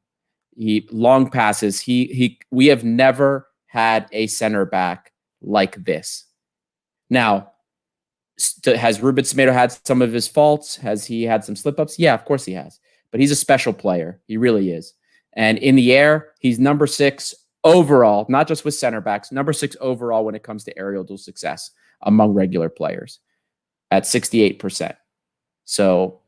He long passes. We have never had a center back like this. Now, has Ruben Semedo had some of his faults? Has he had some slip-ups? Yeah, of course he has. But he's a special player. He really is. And in the air, he's number 6 overall, not just with center backs, number 6 overall when it comes to aerial duel success among regular players at 68%. So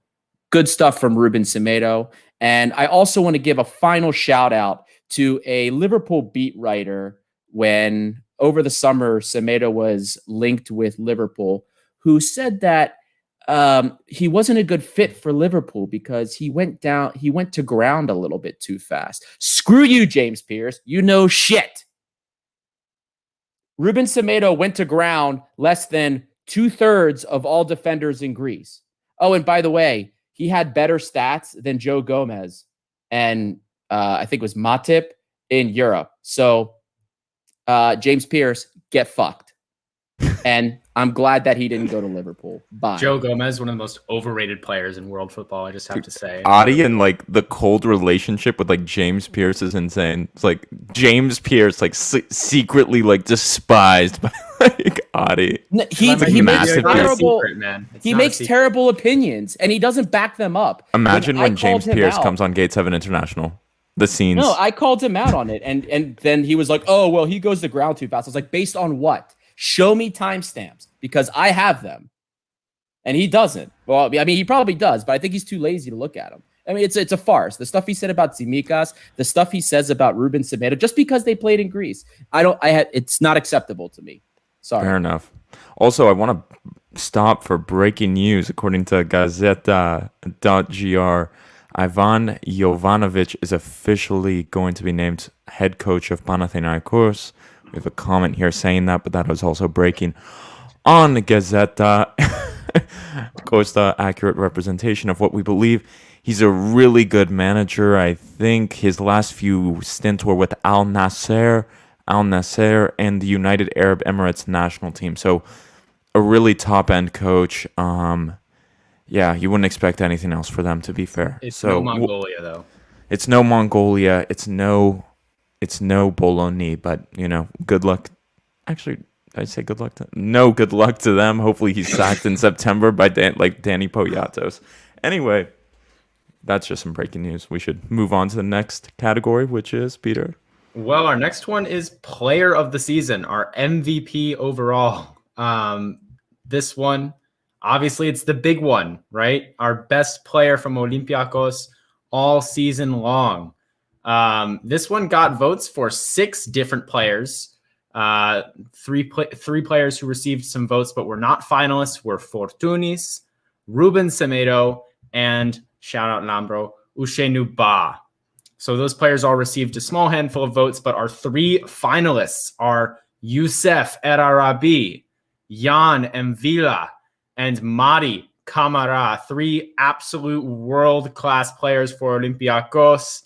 good stuff from Ruben Semedo. And I also want to give a final shout out to a Liverpool beat writer when over the summer Semedo was linked with Liverpool, who said that he wasn't a good fit for Liverpool because he went to ground a little bit too fast. Screw you, James Pierce. You know shit. Ruben Semedo went to ground less than 2/3 of all defenders in Greece. Oh, and by the way, he had better stats than Joe Gomez and I think it was Matip in Europe. So James Pierce, get fucked. And I'm glad that he didn't go to Liverpool. Bye. Joe Gomez, one of the most overrated players in world football, I just have to say. Adi and like the cold relationship with like James Pierce is insane. It's like James Pierce like secretly like despised by like Adi. He makes terrible, secret, he makes terrible opinions and he doesn't back them up. Imagine when James Pierce comes on Gate 7 International. The scenes. No, I called him out on it and then he was like, "Oh, well, he goes to ground too fast." I was like, "Based on what? Show me timestamps because I have them." And he doesn't. Well, I mean, he probably does, but I think he's too lazy to look at them. I mean, it's a farce. The stuff he said about Tsimikas, the stuff he says about Ruben Semedo, just because they played in Greece, it's not acceptable to me. Sorry. Fair enough. Also, I want to stop for breaking news. According to Gazeta.gr, Ivan Jovanovic is officially going to be named head coach of Panathinaikos. We have a comment here saying that, but that was also breaking on Gazeta. Costa, accurate representation of what we believe. He's a really good manager. I think his last few stints were with Al Nasser, and the United Arab Emirates national team. So a really top-end coach. Yeah, you wouldn't expect anything else for them, to be fair. It's no Mongolia, though. It's no Mongolia. It's no Bologna, but, you know, good luck. Actually, did I say good luck to? No, good luck to them. Hopefully he's sacked in September by Danny Poyatos. Anyway, that's just some breaking news. We should move on to the next category, which is, Peter? Well, our next one is Player of the Season, our MVP overall. This one, obviously, it's the big one, right? Our best player from Olympiakos all season long. This one got votes for 6 different players. Three players who received some votes but were not finalists were Fortunis, Ruben Semedo, and shout out Lambro, Ushenu Ba. So those players all received a small handful of votes, but our 3 finalists are Youssef Erarabi, Jan Mvila, and Mari Kamara, 3 absolute world-class players for Olympiakos.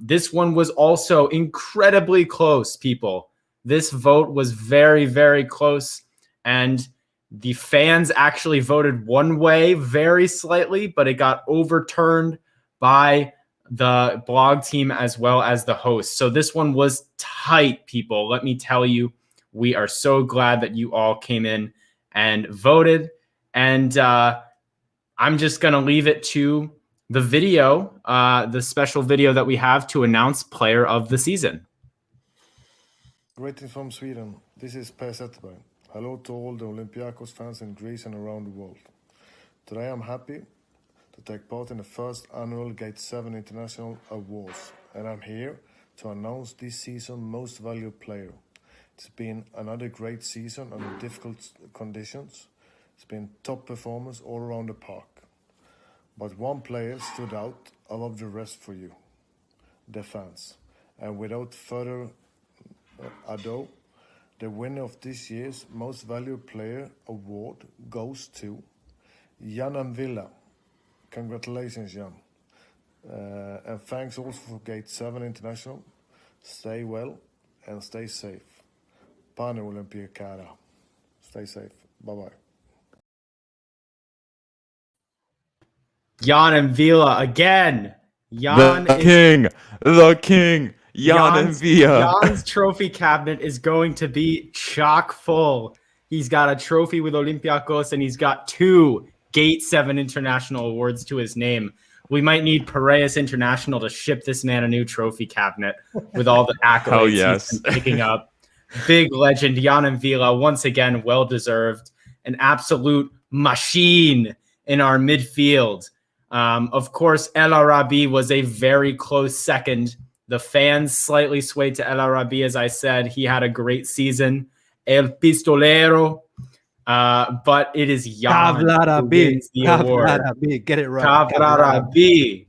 This one was also incredibly close, people. This vote was very, very close, and the fans actually voted one way very slightly, but it got overturned by the blog team as well as the host. So this one was tight, people. Let me tell you, we are so glad that you all came in and voted. And I'm just going to leave it to the video, the special video that we have to announce Player of the Season. Greetings from Sweden. This is Per Zetterberg. Hello to all the Olympiakos fans in Greece and around the world. Today I'm happy to take part in the first annual Gate 7 International Awards, and I'm here to announce this season's most valued player. It's been another great season under difficult conditions. It's been top performance all around the park. But one player stood out above the rest for you, the fans. And without further ado, the winner of this year's Most Valuable Player award goes to Jan Villa. Congratulations, Jan. And thanks also for Gate 7 International. Stay well and stay safe. Pane Olympiakos. Stay safe. Bye-bye. Jan and Villa again. Jan The king, Jan and Villa. Jan's trophy cabinet is going to be chock full. He's got a trophy with Olympiakos, and he's got 2 Gate 7 International awards to his name. We might need Piraeus International to ship this man a new trophy cabinet with all the accolades Oh, yes. he's been picking up. Big legend, Jan and Villa, once again, well-deserved. An absolute machine in our midfield. Of course, El Arabi was a very close second. The fans slightly swayed to El Arabi, as I said. He had a great season. El Pistolero. But it is Jan who wins the award. Kavlarabi, get it right. Kavlarabi.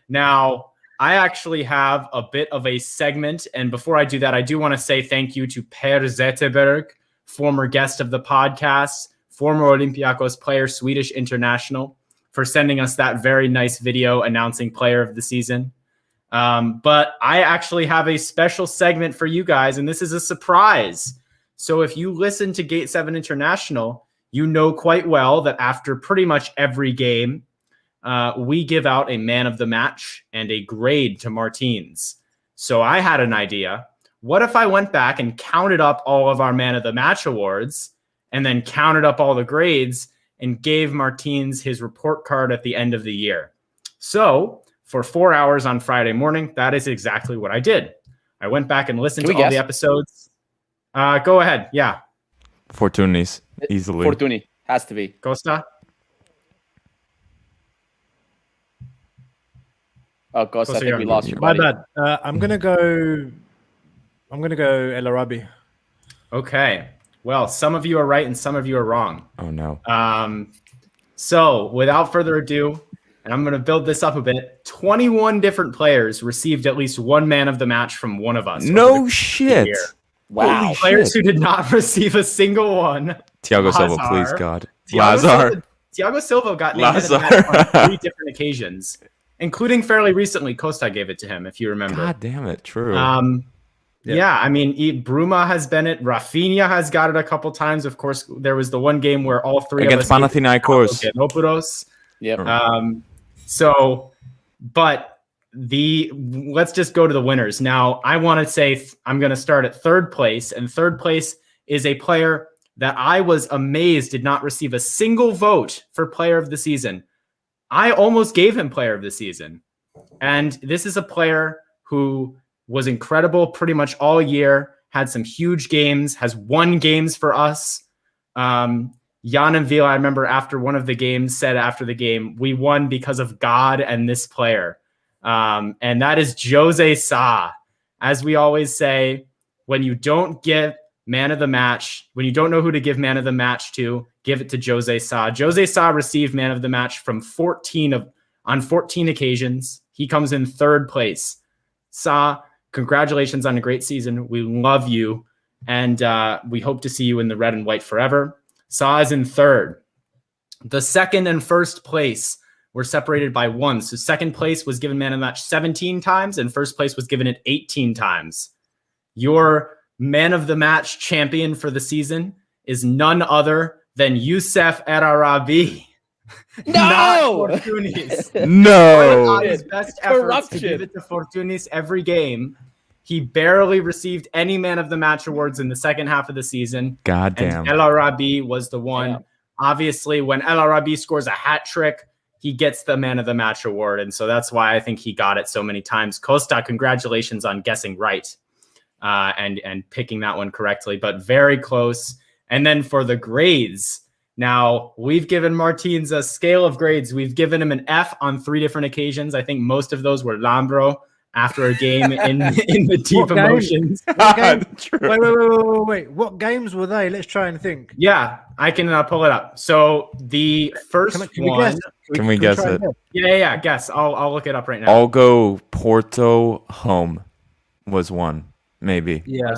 Now, I actually have a bit of a segment, and before I do that, I do want to say thank you to Per Zetterberg, former guest of the podcast, former Olympiakos player, Swedish international, for sending us that very nice video announcing player of the season. But I actually have a special segment for you guys, and this is a surprise. So if you listen to Gate 7 International, you know quite well that after pretty much every game, we give out a man of the match and a grade to Martins. So I had an idea. What if I went back and counted up all of our man of the match awards and then counted up all the grades and gave Martins his report card at the end of the year? So for 4 hours on Friday morning, that is exactly what I did. I went back and listened to all the episodes. Go ahead. Yeah. Fortunis, easily. Fortuny has to be. Costa? Oh, Costa, I think we lost your My buddy. bad. I'm gonna go El Arabi. Okay. Well, some of you are right and some of you are wrong. Oh, no. So without further ado, and I'm going to build this up a bit, 21 different players received at least one man of the match from one of us. No shit. Year. Wow. Holy Players shit. who did not receive a single one. Thiago Silva, Lazar. please, God. Thiago Silva got named at the match on 3 different occasions, including fairly recently. Costa gave it to him, if you remember. God damn it. True. Yeah, I mean, Bruma has been it. Rafinha has got it a couple times. Of course, there was the one game where all 3 Against of us Panathinaikos. Yep. Let's just go to the winners. Now, I want to say I'm going to start at 3rd place, and 3rd place is a player that I was amazed did not receive a single vote for player of the season. I almost gave him player of the season. And this is a player who was incredible pretty much all year, had some huge games, has won games for us. Jan and Vila, I remember after one of the games, said after the game, we won because of God and this player. And that is Jose Sa. As we always say, when you don't give man of the match, when you don't know who to give man of the match to, give it to Jose Sa. Jose Sa received man of the match from 14 occasions. He comes in 3rd place. Sa, congratulations on a great season. We love you, and we hope to see you in the red and white forever. Sa is in 3rd. The 2nd and 1st place were separated by 1. So 2nd place was given man of the match 17 times, and 1st place was given it 18 times. Your man of the match champion for the season is none other than Youssef El Arabi. No! Not Fortunis. No. His best efforts to give it to Fortunis every game. He barely received any man of the match awards in the second half of the season. God damn. And El Arabi was the one. Yeah. Obviously, when El Arabi scores a hat trick, he gets the man of the match award. And so that's why I think he got it so many times. Costa, congratulations on guessing right and picking that one correctly, but very close. And then for the grades, now we've given Martins a scale of grades. We've given him an F on 3 different occasions. I think most of those were Lambro. after a game in the deep What game? emotions. What game? True. Wait. What games were they? Let's try and think. Yeah, I can pull it up. So the first Can we one. guess? Can we guess try it? and guess? Yeah. Guess. I'll look it up right now. I'll go Porto home was one, maybe. Yeah,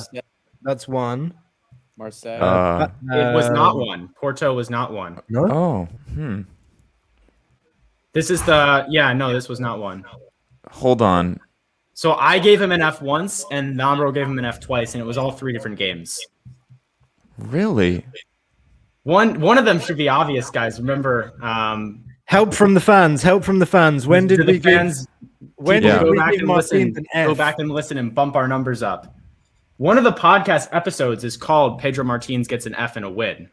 that's one. Marseille. It was not one. Porto was not one. No. Oh, This is the no, this was not one. hold on. So I gave him an F once, and Nambro gave him an F twice, and it was all 3 different games. Really? One of them should be obvious, guys. Remember, Help from the fans. Help from the fans. When did we fans When Yeah. did go we back give and listen? Martins an F? Go back and listen and bump our numbers up. One of the podcast episodes is called "Pedro Martins Gets an F and a Win."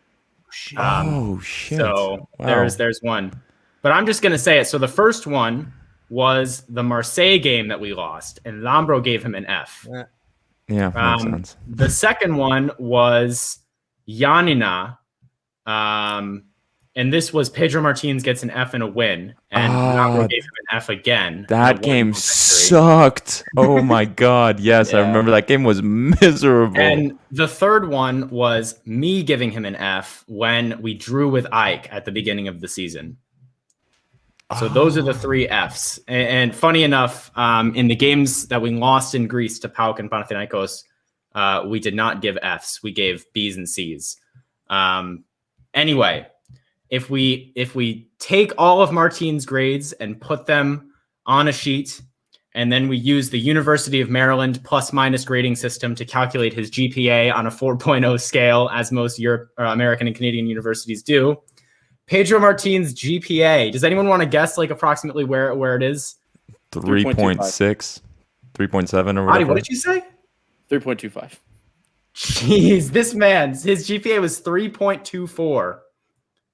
Oh shit! So Wow. there's one, but I'm just gonna say it. So the first one was the Marseille game that we lost, and Lambro gave him an F. Yeah, makes sense. The second one was Yanina, and this was Pedro Martins gets an F and a win, and Lambro gave him an F again. That game sucked. Oh my god! Yes, I remember that game was miserable. And the third one was me giving him an F when we drew with Ike at the beginning of the season. So those are the 3 Fs. And funny enough, in the games that we lost in Greece to PAOK and Panathinaikos, we did not give Fs. We gave Bs and Cs. Anyway, if we take all of Martin's grades and put them on a sheet, and then we use the University of Maryland plus-minus grading system to calculate his GPA on a 4.0 scale, as most American and Canadian universities do, Pedro Martins' GPA. Does anyone want to guess, like, approximately where it is? 3.6, 3.7 or Adi, whatever. what did you say? 3.25. Jeez, his GPA was 3.24.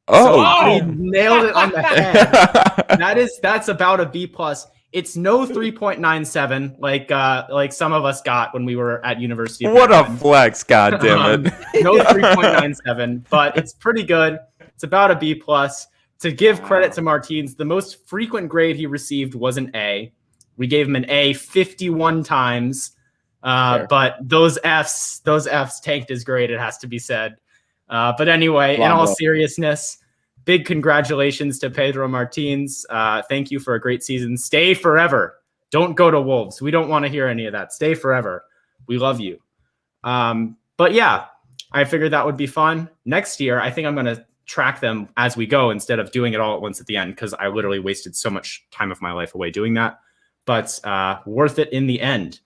Oh, So he nailed it on the head. That's about a B plus. It's no 3.97 like some of us got when we were at University of what a Maryland. flex! God damn it! No 3.97, but it's pretty good. It's about a B plus. To give credit to Martins, the most frequent grade he received was an A. We gave him an A 51 times. But those Fs tanked his grade, it has to be said. But anyway, in all seriousness, big congratulations to Pedro Martins. Thank you for a great season. Stay forever. Don't go to Wolves. We don't want to hear any of that. Stay forever. We love you. But yeah, I figured that would be fun. Next year, I think I'm going to track them as we go instead of doing it all at once at the end, because I literally wasted so much time of my life away doing that. But worth it in the end.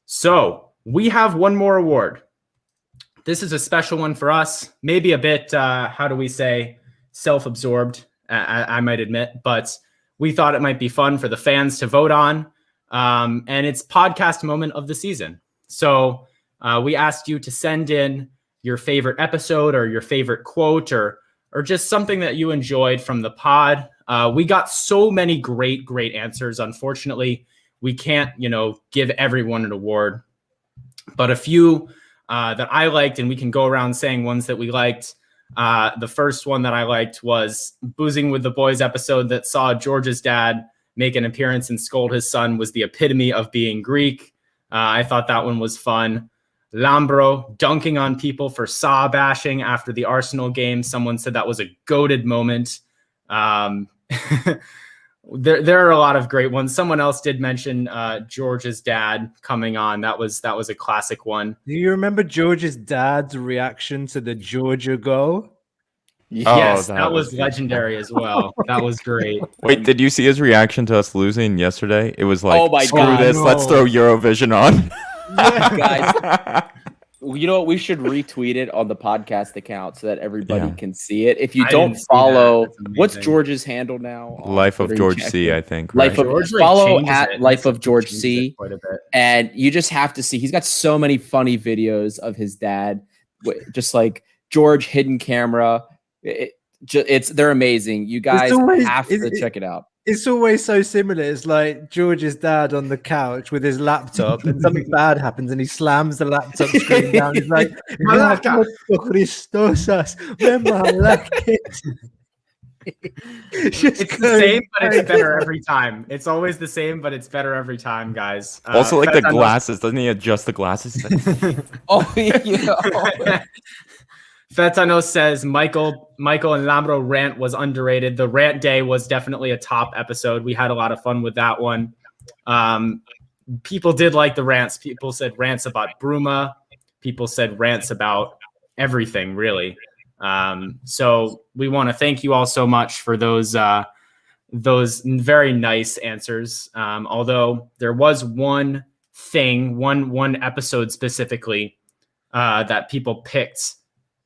So we have one more award. This is a special one for us, maybe a bit, how do we say, self-absorbed, I might admit, but we thought it might be fun for the fans to vote on, and it's podcast moment of the season. So we asked you to send in your favorite episode or your favorite quote or just something that you enjoyed from the pod. We got so many great answers. Unfortunately, we can't, give everyone an award, but a few that I liked, and we can go around saying ones that we liked. The first one that I liked was Boozing with the Boys episode that saw George's dad make an appearance and scold his son was the epitome of being Greek. I thought that one was fun. Lambro dunking on people for saw bashing after the Arsenal game. Someone said that was a goated moment. There are a lot of great ones. Someone else did mention George's dad coming on. That was a classic one. Do you remember George's dad's reaction to the Georgia goal? Yes, Oh, that was legendary as well. That was great. Wait, did you see his reaction to us losing yesterday? It was like, Oh my screw God, this, let's throw Eurovision on. Guys, you know what? We should retweet it on the podcast account so that everybody can see it. If you I don't didn't see follow, that. That's amazing. what's George's handle now? Life of Twitter? George Check C, it. I think. Life right? of George, follow changes at it. Life of George Changes C, it quite a bit. and you just have to see. He's got so many funny videos of his dad, just like George hidden camera. They're amazing. You guys have to check it out. It's always so similar. It's like George's dad on the couch with his laptop, and something bad happens, and he slams the laptop screen down. He's like, Malaka. It's the same, but it's better every time. It's always the same, but it's better every time, guys. Also, like the Fetanos- glasses. Doesn't he adjust the glasses? Oh, yeah. Fetanos says Michael and Lambro rant was underrated. The rant day was definitely a top episode. We had a lot of fun with that one. People did like the rants. People said rants about Bruma. People said rants about everything, really. So we want to thank you all so much for those very nice answers. Although there was one thing, one episode specifically that people picked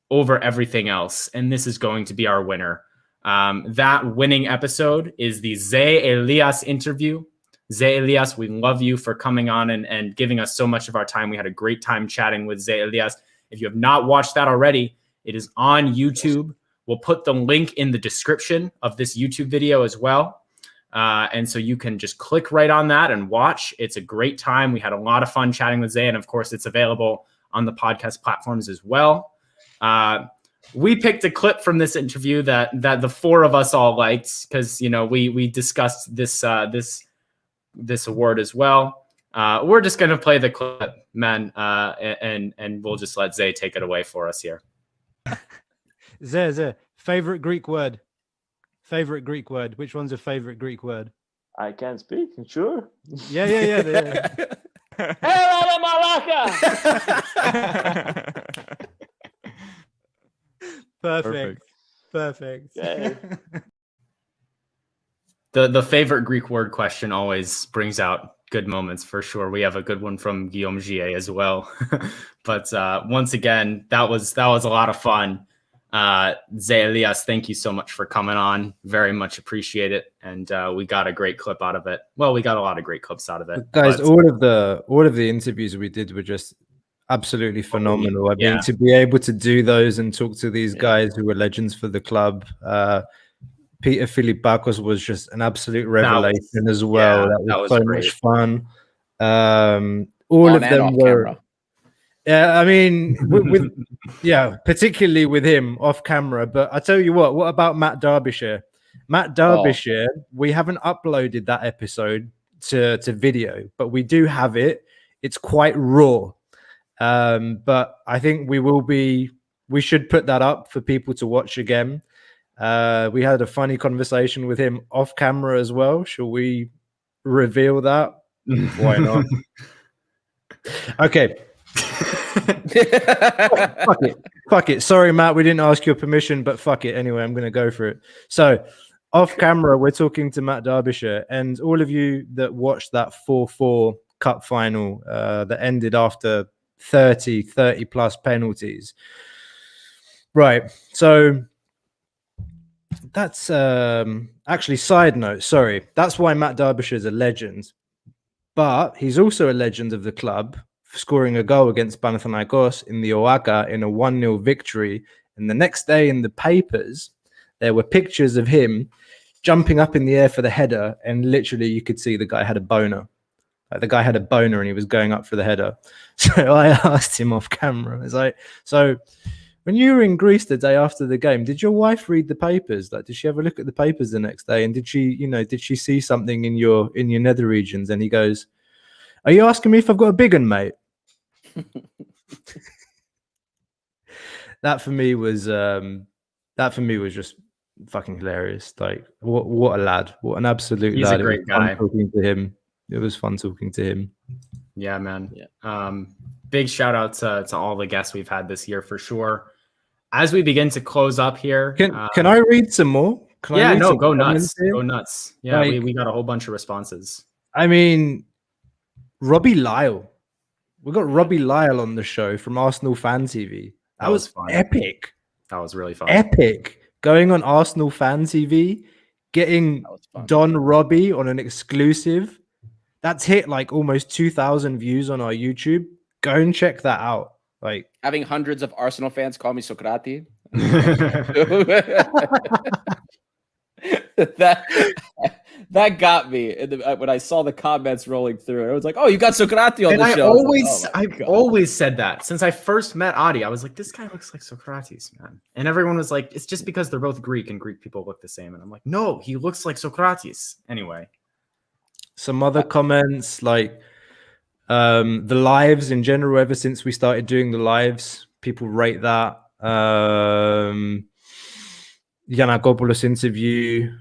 over everything else, and this is going to be our winner. That winning episode is the Zé Elias interview. Zé Elias, we love you for coming on and giving us so much of our time. We had a great time chatting with Zé Elias. If you have not watched that already, it is on YouTube. We'll put the link in the description of this YouTube video as well. And so you can just click right on that and watch. It's a great time. We had a lot of fun chatting with Zay, and of course it's available on the podcast platforms as well. We picked a clip from this interview that the four of us all liked because, we discussed this award as well. We're just going to play the clip, man, and we'll just let Zay take it away for us here. Zay, favorite Greek word. Favorite Greek word. Which one's your favorite Greek word? I can speak, sure. Yeah. Hey, Malaka! Perfect. Okay. The favorite Greek word question always brings out good moments for sure. We have a good one from Guillaume Gier as well. But once again, that was a lot of fun. Zé Elias, thank you so much for coming on. Very much appreciate it. And we got a great clip out of it. Well, we got a lot of great clips out of it. Guys, but all of the interviews we did were just absolutely phenomenal. I mean, to be able to do those and talk to these guys who were legends for the club. Peter Filipakos was just an absolute revelation as well. That was so great. Much fun. All of them were. Camera. Yeah, I mean, particularly with him off camera. But I tell you what about Matt Derbyshire? Matt Derbyshire, we haven't uploaded that episode to video, but we do have it. It's quite raw. But I think we should put that up for people to watch again. We had a funny conversation with him off camera as well. Shall we reveal that? Why not? Okay. Fuck it. Sorry, Matt, we didn't ask your permission, but fuck it. Anyway, I'm going to go for it. So off camera, we're talking to Matt Derbyshire, and all of you that watched that 4-4 cup final that ended after 30 plus penalties. Right. So that's actually side note. Sorry. That's why Matt Derbyshire is a legend, but he's also a legend of the club, scoring a goal against Panathinaikos in the Oaka in a 1-0 victory. And the next day in the papers, there were pictures of him jumping up in the air for the header, and literally you could see the guy had a boner. Like the guy had a boner and he was going up for the header. So I asked him off camera. I was like, so when you were in Greece the day after the game, did your wife read the papers? Like, did she have a look at the papers the next day? And did she see something in your nether regions? And he goes, are you asking me if I've got a big one, mate? That for me was just fucking hilarious. Like, what a lad. What an absolute He's lad. A great guy. Talking to him. It was fun talking to him. Yeah, man. Yeah. Big shout out to all the guests we've had this year for sure. As we begin to close up here, can I read some more? Go nuts. Go nuts. Yeah, like, we got a whole bunch of responses. I mean, Robbie Lyle. We got Robbie Lyle on the show from Arsenal Fan TV. That was fun. Epic. That was really fun. Epic. Going on Arsenal Fan TV, getting Don Robbie on an exclusive. That's hit like almost 2,000 views on our YouTube. Go and check that out. Like having hundreds of Arsenal fans call me Socrati. that got me when I saw the comments rolling through. I was like, "Oh, you got Socrati on And the I show." I've always said that since I first met Adi. I was like, this guy looks like Socrates, man. And everyone was like, it's just because they're both Greek and Greek people look the same. And I'm like, no, he looks like Socrates. Anyway, Some other comments like the lives in general. Ever since we started doing the lives, people rate that. Giannakopoulos interview,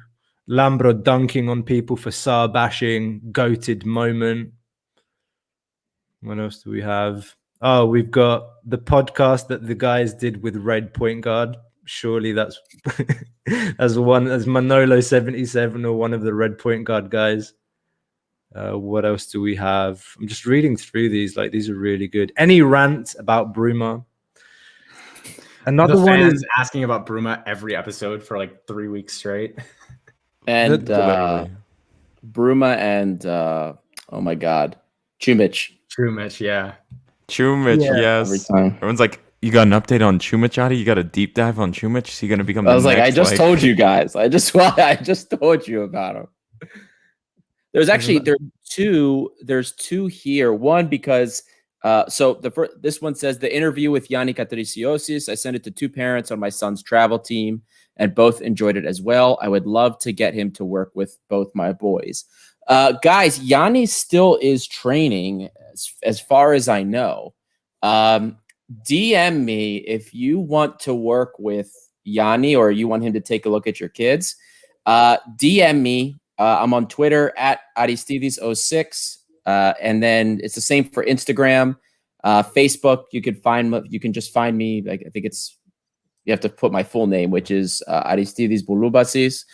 Lambro dunking on people for Saar bashing, goated moment. What else do we have? Oh, we've got the podcast that the guys did with Red Point Guard. Surely that's as Manolo 77 or one of the Red Point Guard guys. What else do we have? I'm just reading through these. Like, these are really good. Any rant about Bruma? Another the one fans is asking about Bruma every episode for like 3 weeks straight. And Literally. Bruma and oh my God, Chumich. True, Mitch. Yeah. Chumich, yes. Every time. Everyone's like, you got an update on Chumich, Adi? You got a deep dive on Chumich? Is he going to become I was like, I next, just told you guys. I just told you about him. There's two here. One because this one says the interview with Yanni Katrisiosis. I sent it to 2 parents on my son's travel team, and both enjoyed it as well. I would love to get him to work with both my boys. Guys, Yanni still is training, as far as I know. DM me if you want to work with Yanni or you want him to take a look at your kids. DM me. I'm on Twitter at Aristides06. And then it's the same for Instagram, Facebook. You can just find me. Like, I think you have to put my full name, which is Aristides Bouloubasis.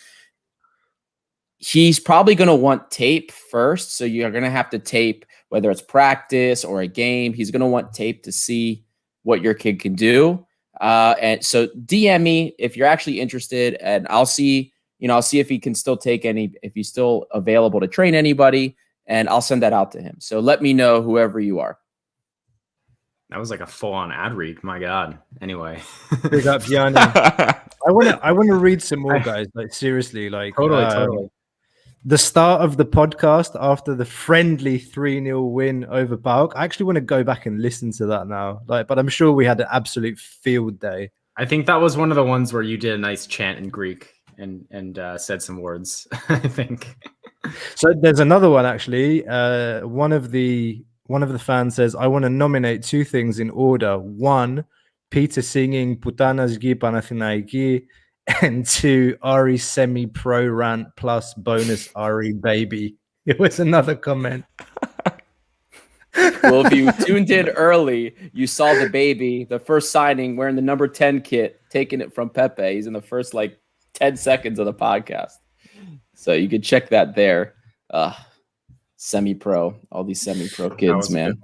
He's probably going to want tape first. So you're going to have to tape, whether it's practice or a game. He's going to want tape to see what your kid can do. And so DM me if you're actually interested, and I'll see if he can still if he's still available to train anybody, and I'll send that out to him. So let me know, whoever you are. That was like a full-on ad read. My God. Anyway. big up Yanni. I want to read some more, guys. Like, seriously, like Totally. The start of the podcast after the friendly 3-0 win over PAOK. I actually want to go back and listen to that now. Like, but I'm sure we had an absolute field day. I think that was one of the ones where you did a nice chant in Greek and said some words, I think. So there's another one actually. One of the fans says, I want to nominate 2 things in order. 1, Peter singing Putanas Gi Panathinaiki, and 2, Ari semi-pro rant plus bonus Ari baby. It was another comment. Well, if you tuned in early, you saw the baby, the first signing, wearing the number 10 kit, taking it from Pepe. He's in the first 10 seconds of the podcast. So you can check that there. Semi-pro, all these semi-pro kids, man.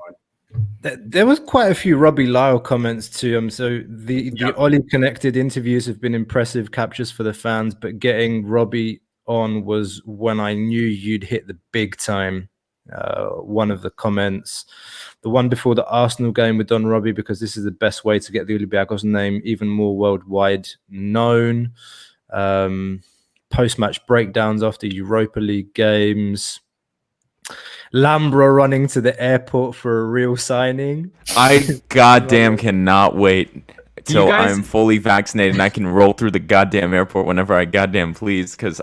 There was quite a few Robbie Lyle comments to him. So the Ollie connected interviews have been impressive captures for the fans, but getting Robbie on was when I knew you'd hit the big time. One of the comments, the one before the Arsenal game with Don Robbie, because this is the best way to get the Olympiakos name even more worldwide known. Post-match breakdowns after Europa League games. Lambro running to the airport for a real signing. I goddamn cannot wait till I'm fully vaccinated and I can roll through the goddamn airport whenever I goddamn please. Because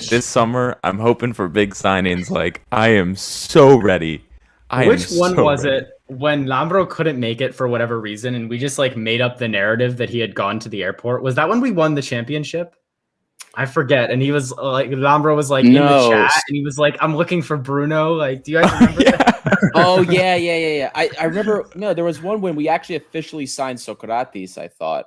this summer I'm hoping for big signings. Like, I am so ready. Which one was it when Lambro couldn't make it for whatever reason, and we just made up the narrative that he had gone to the airport? Was that when we won the championship? I forget. And he was Lambro was in the chat, and he was like, I'm looking for Bruno. Do you guys remember that? Oh, yeah. I remember, there was one when we actually officially signed Socrates, I thought,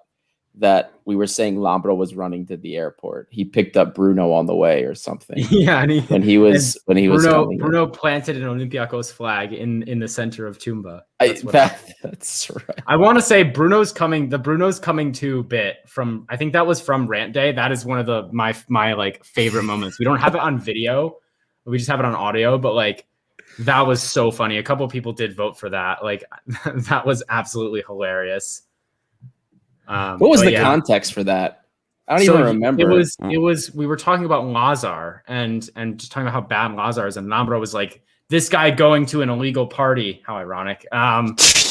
that we were saying Lambro was running to the airport. He picked up Bruno on the way or something. Yeah, Bruno planted an Olympiakos flag in the center of Tumba. That's right. I want to say the Bruno's coming to bit from, I think that was from Rant Day. That is one of my favorite moments. We don't have it on video, we just have it on audio, but that was so funny. A couple of people did vote for that. That was absolutely hilarious. What was the context for that? I don't even remember. It was we were talking about Lazar and just talking about how bad Lazar is, and Lambro was like, this guy going to an illegal party. How ironic.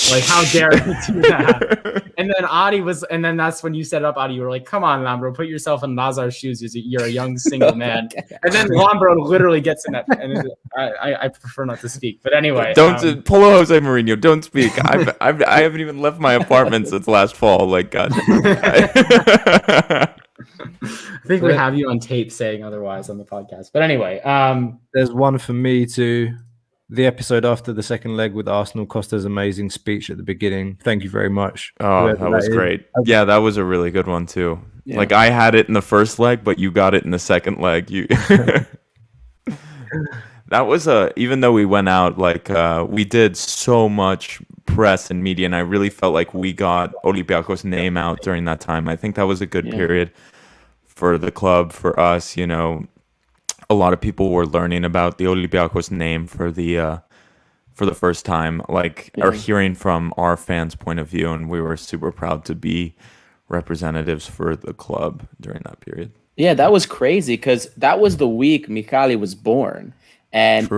Like, how dare he do that? And then Adi was, and then that's when you set up, Adi. You were like, come on, Lambro, put yourself in Lazar's shoes. You're a young single man. And then Lambro literally gets in that. And I prefer not to speak. But anyway. Don't Polo Jose Mourinho, don't speak. I haven't even left my apartment since last fall. Like, God. I think we have you on tape saying otherwise on the podcast. But anyway. There's one for me too. The episode after the second leg with Arsenal, Costa's amazing speech at the beginning. Thank you very much. Oh, that was great. Yeah, that was a really good one too. Yeah. Like, I had it in the first leg, but you got it in the second leg. You that was even though we went out, like, we did so much press and media, and I really felt like we got Olympiakos' name out during that time. I think that was a good period for the club, for us, you know. A lot of people were learning about the Olympiakos name for the first time, like, or hearing from our fans' point of view, and we were super proud to be representatives for the club during that period. Yeah, that was crazy because that was the week Michali was born, and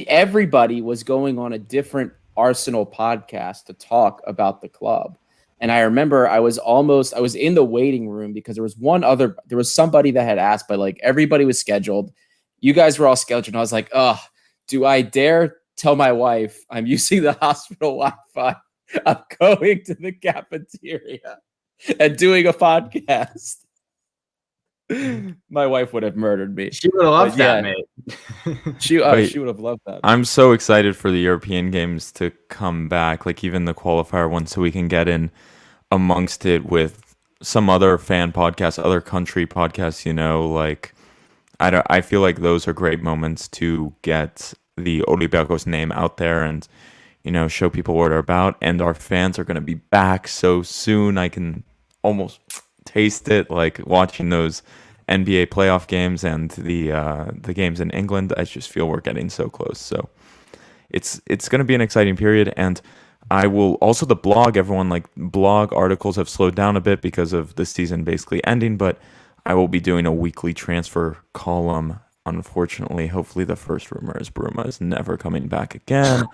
everybody was going on a different Arsenal podcast to talk about the club. And I remember I was in the waiting room because there was somebody that had asked, but like everybody was scheduled. You guys were all scheduled. And I was like, oh, do I dare tell my wife I'm using the hospital Wi-Fi? I'm going to the cafeteria and doing a podcast. My wife would have murdered me. She would have loved that, mate. She would have loved that. I'm so excited for the European games to come back, like even the qualifier one, so we can get in amongst it with some other fan podcasts, other country podcasts, you know, like I feel like those are great moments to get the Olympiakos name out there and, you know, show people what they're about. And our fans are going to be back so soon. I can almost taste it, like watching those NBA playoff games and the games in England. I just feel we're getting so close. So it's going to be an exciting period. And I will also, the blog, everyone, like, blog articles have slowed down a bit because of the season basically ending, but I will be doing a weekly transfer column. Unfortunately, hopefully the first rumor is Bruma is never coming back again.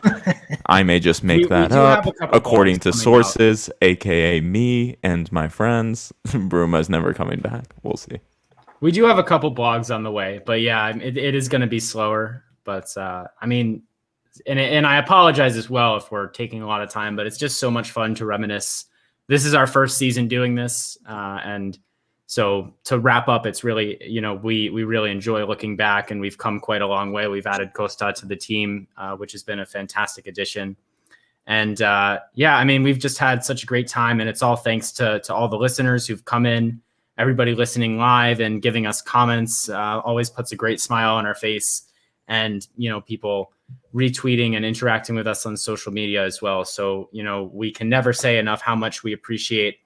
I may just make that up. According to sources, aka me and my friends, Bruma is never coming back. We'll see. We do have a couple blogs on the way, but yeah, it is going to be slower. But I mean, and I apologize as well if we're taking a lot of time, but it's just so much fun to reminisce. This is our first season doing this, and so to wrap up, it's really, you know, we really enjoy looking back, and we've come quite a long way. We've added Costa to the team, which has been a fantastic addition. And yeah, I mean, we've just had such a great time, and it's all thanks to all the listeners who've come in, everybody listening live and giving us comments, always puts a great smile on our face, and, you know, people retweeting and interacting with us on social media as well. So, you know, we can never say enough how much we appreciate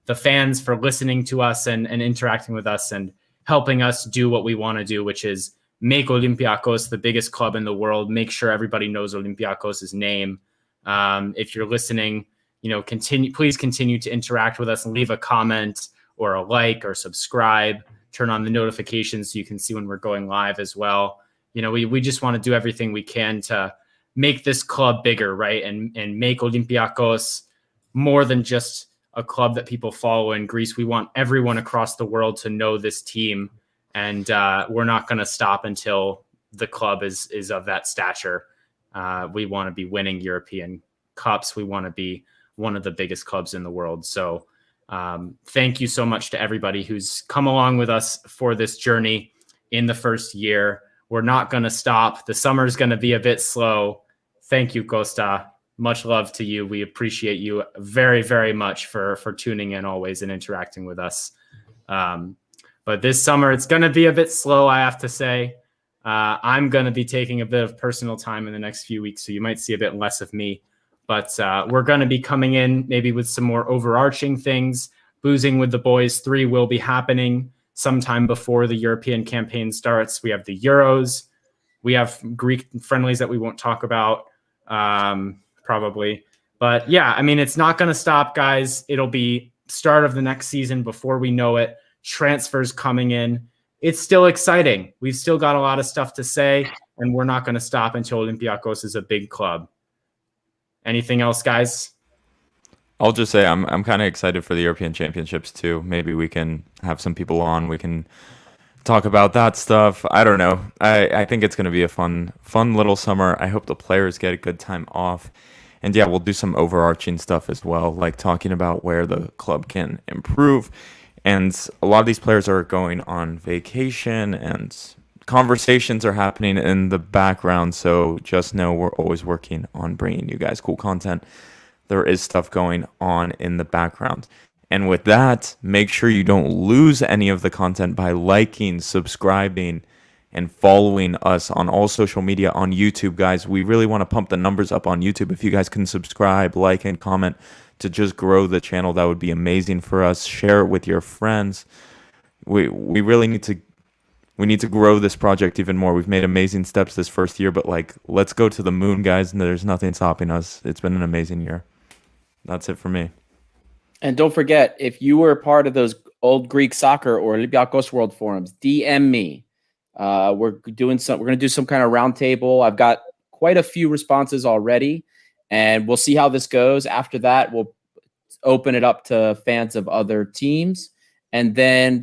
the fans for listening to us and interacting with us and helping us do what we want to do, which is make Olympiakos the biggest club in the world, make sure everybody knows Olympiakos' name. If you're listening, you know, please continue to interact with us and leave a comment or a like or subscribe, turn on the notifications so you can see when we're going live as well. You know, we just want to do everything we can to make this club bigger, right? And make Olympiakos more than just a club that people follow in Greece. We want everyone across the world to know this team, and we're not going to stop until the club is of that stature. We want to be winning European cups. We want to be one of the biggest clubs in the world. So thank you so much to everybody who's come along with us for this journey in the first year. We're not going to stop. The summer's going to be a bit slow. Thank you, Costa. Much love to you. We appreciate you very, very much for tuning in always and interacting with us. But this summer, it's going to be a bit slow, I have to say. I'm going to be taking a bit of personal time in the next few weeks, so you might see a bit less of me. But we're going to be coming in maybe with some more overarching things. Boozing with the Boys 3 will be happening sometime before the European campaign starts. We have the Euros. We have Greek friendlies that we won't talk about. Probably. But yeah, I mean, it's not going to stop, guys. It'll be start of the next season before we know it. transfers coming in. It's still exciting. We've still got a lot of stuff to say, and we're not going to stop until Olympiakos is a big club. Anything else, guys? I'll just say I'm kind of excited for the European Championships too. Maybe we can have some people on. We can talk about that stuff. I don't know. I think it's going to be a fun little summer. I hope the players get a good time off. And yeah, we'll do some overarching stuff as well, like talking about where the club can improve. And a lot of these players are going on vacation and conversations are happening in the background. So just know we're always working on bringing you guys cool content. There is stuff going on in the background. And with that, make sure you don't lose any of the content by liking, subscribing, and following us on all social media on YouTube, guys. We really want to pump the numbers up on YouTube. If you guys can subscribe, like, and comment to just grow the channel, that would be amazing for us. Share it with your friends. We really need to grow this project even more. We've made amazing steps this first year, but let's go to the moon, guys. And there's nothing stopping us. It's been an amazing year. That's it for me. And don't forget, if you were part of those old Greek soccer or Olympiakos World Forums, DM me. We're going to do some kind of roundtable. I've got quite a few responses already, and we'll see how this goes. After that, we'll open it up to fans of other teams. And then,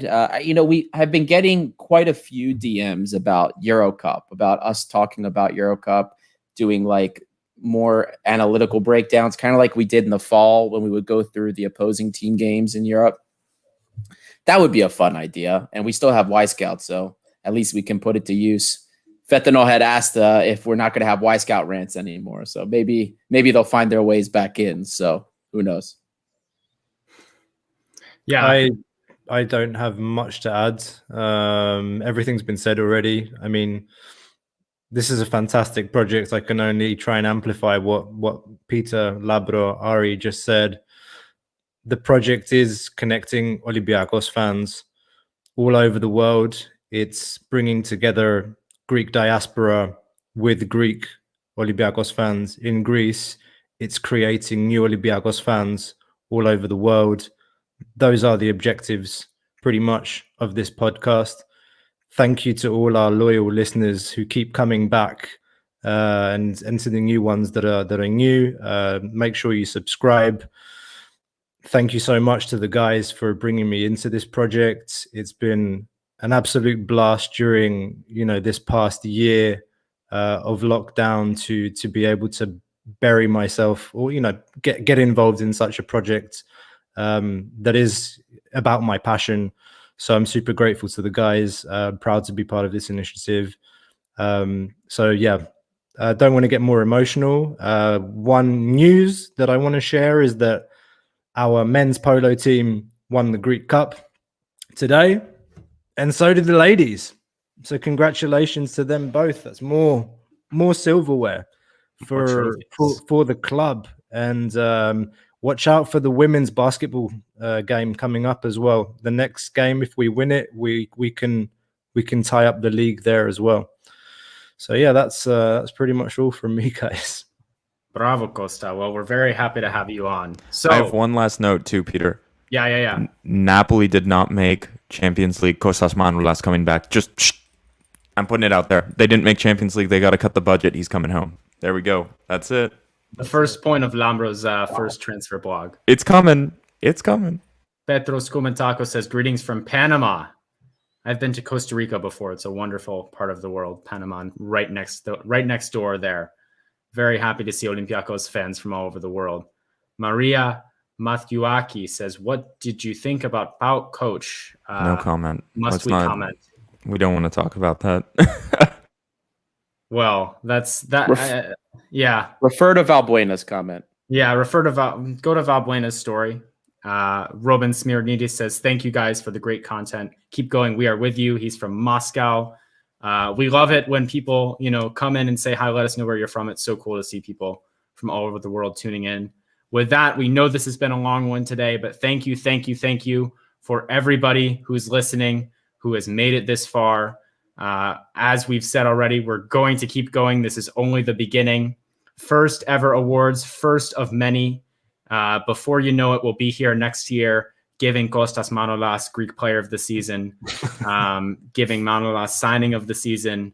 we have been getting quite a few DMs about Euro Cup, about us talking about Euro Cup, doing more analytical breakdowns, kind of like we did in the fall when we would go through the opposing team games in Europe. That would be a fun idea. And we still have Y-Scout, so at least we can put it to use. Fentanyl had asked if we're not going to have Y-Scout rants anymore. So maybe they'll find their ways back in. So who knows? Yeah. I don't have much to add. Everything's been said already. I mean, this is a fantastic project. I can only try and amplify what Peter, Labro, Ari just said. The project is connecting Olympiakos fans all over the world. It's bringing together Greek diaspora with Greek Olympiakos fans in Greece. It's creating new Olympiakos fans all over the world. Those are the objectives pretty much of this podcast. Thank you to all our loyal listeners who keep coming back, and to the new ones that are new. Make sure you subscribe. Thank you so much to the guys for bringing me into this project. It's been an absolute blast during this past year of lockdown to be able to bury myself or get involved in such a project that is about my passion. So I'm super grateful to the guys. Proud to be part of this initiative. So yeah, don't want to get more emotional. One news that I want to share is that our men's polo team won the Greek Cup today, and so did the ladies. So congratulations to them both. That's more silverware for the club. And watch out for the women's basketball game coming up as well. The next game, if we win it, we can tie up the league there as well. So yeah, that's pretty much all from me, guys. Bravo, Costa. Well, we're very happy to have you on. So I have one last note too, Peter. Yeah. Napoli did not make Champions League. Kostas Manoulas coming back. I'm putting it out there. They didn't make Champions League. They got to cut the budget. He's coming home. There we go. That's it. The first point of Lambro's first transfer blog. It's coming. It's coming. Petros Koumentakou says, greetings from Panama. I've been to Costa Rica before. It's a wonderful part of the world. Panama, right next door there. Very happy to see Olympiakos fans from all over the world. Maria Mathiouaki says, what did you think about Pauk coach? No comment. Comment? We don't want to talk about that. Well, that's that. Yeah. Refer to Valbuena's comment. Yeah, go to Valbuena's story. Robin Smirnidis says, thank you guys for the great content. Keep going. We are with you. He's from Moscow. We love it when people, come in and say hi, let us know where you're from. It's so cool to see people from all over the world tuning in. With that, we know this has been a long one today, but thank you for everybody who's listening, who has made it this far. As we've said already, we're going to keep going. This is only the beginning. First ever awards, first of many. Before you know it, we'll be here next year giving Kostas Manolas Greek Player of the Season, giving Manolas Signing of the Season.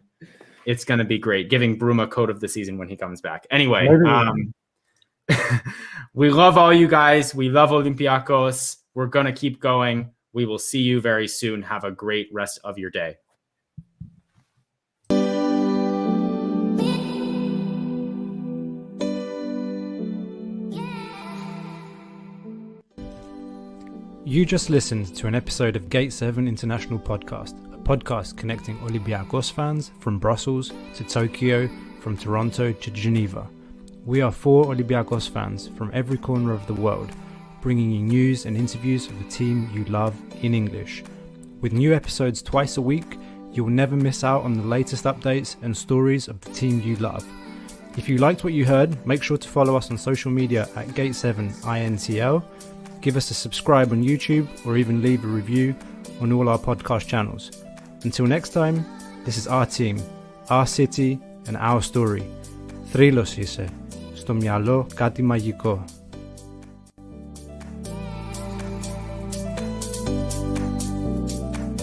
It's going to be great. Giving Bruma Coat of the Season when he comes back. Anyway, we love all you guys. We love Olympiakos. We're going to keep going. We will see you very soon. Have a great rest of your day. You just listened to an episode of Gate 7 International Podcast, a podcast connecting Olympiakos fans from Brussels to Tokyo, from Toronto to Geneva. We are 4 Olympiakos fans from every corner of the world, bringing you news and interviews of the team you love in English. With new episodes twice a week, you will never miss out on the latest updates and stories of the team you love. If you liked what you heard, make sure to follow us on social media at Gate7INTL. Give us a subscribe on YouTube or even leave a review on all our podcast channels. Until next time, this is our team, our city and our story. Θρύλος είσαι. Στο μυαλό κάτι μαγικό.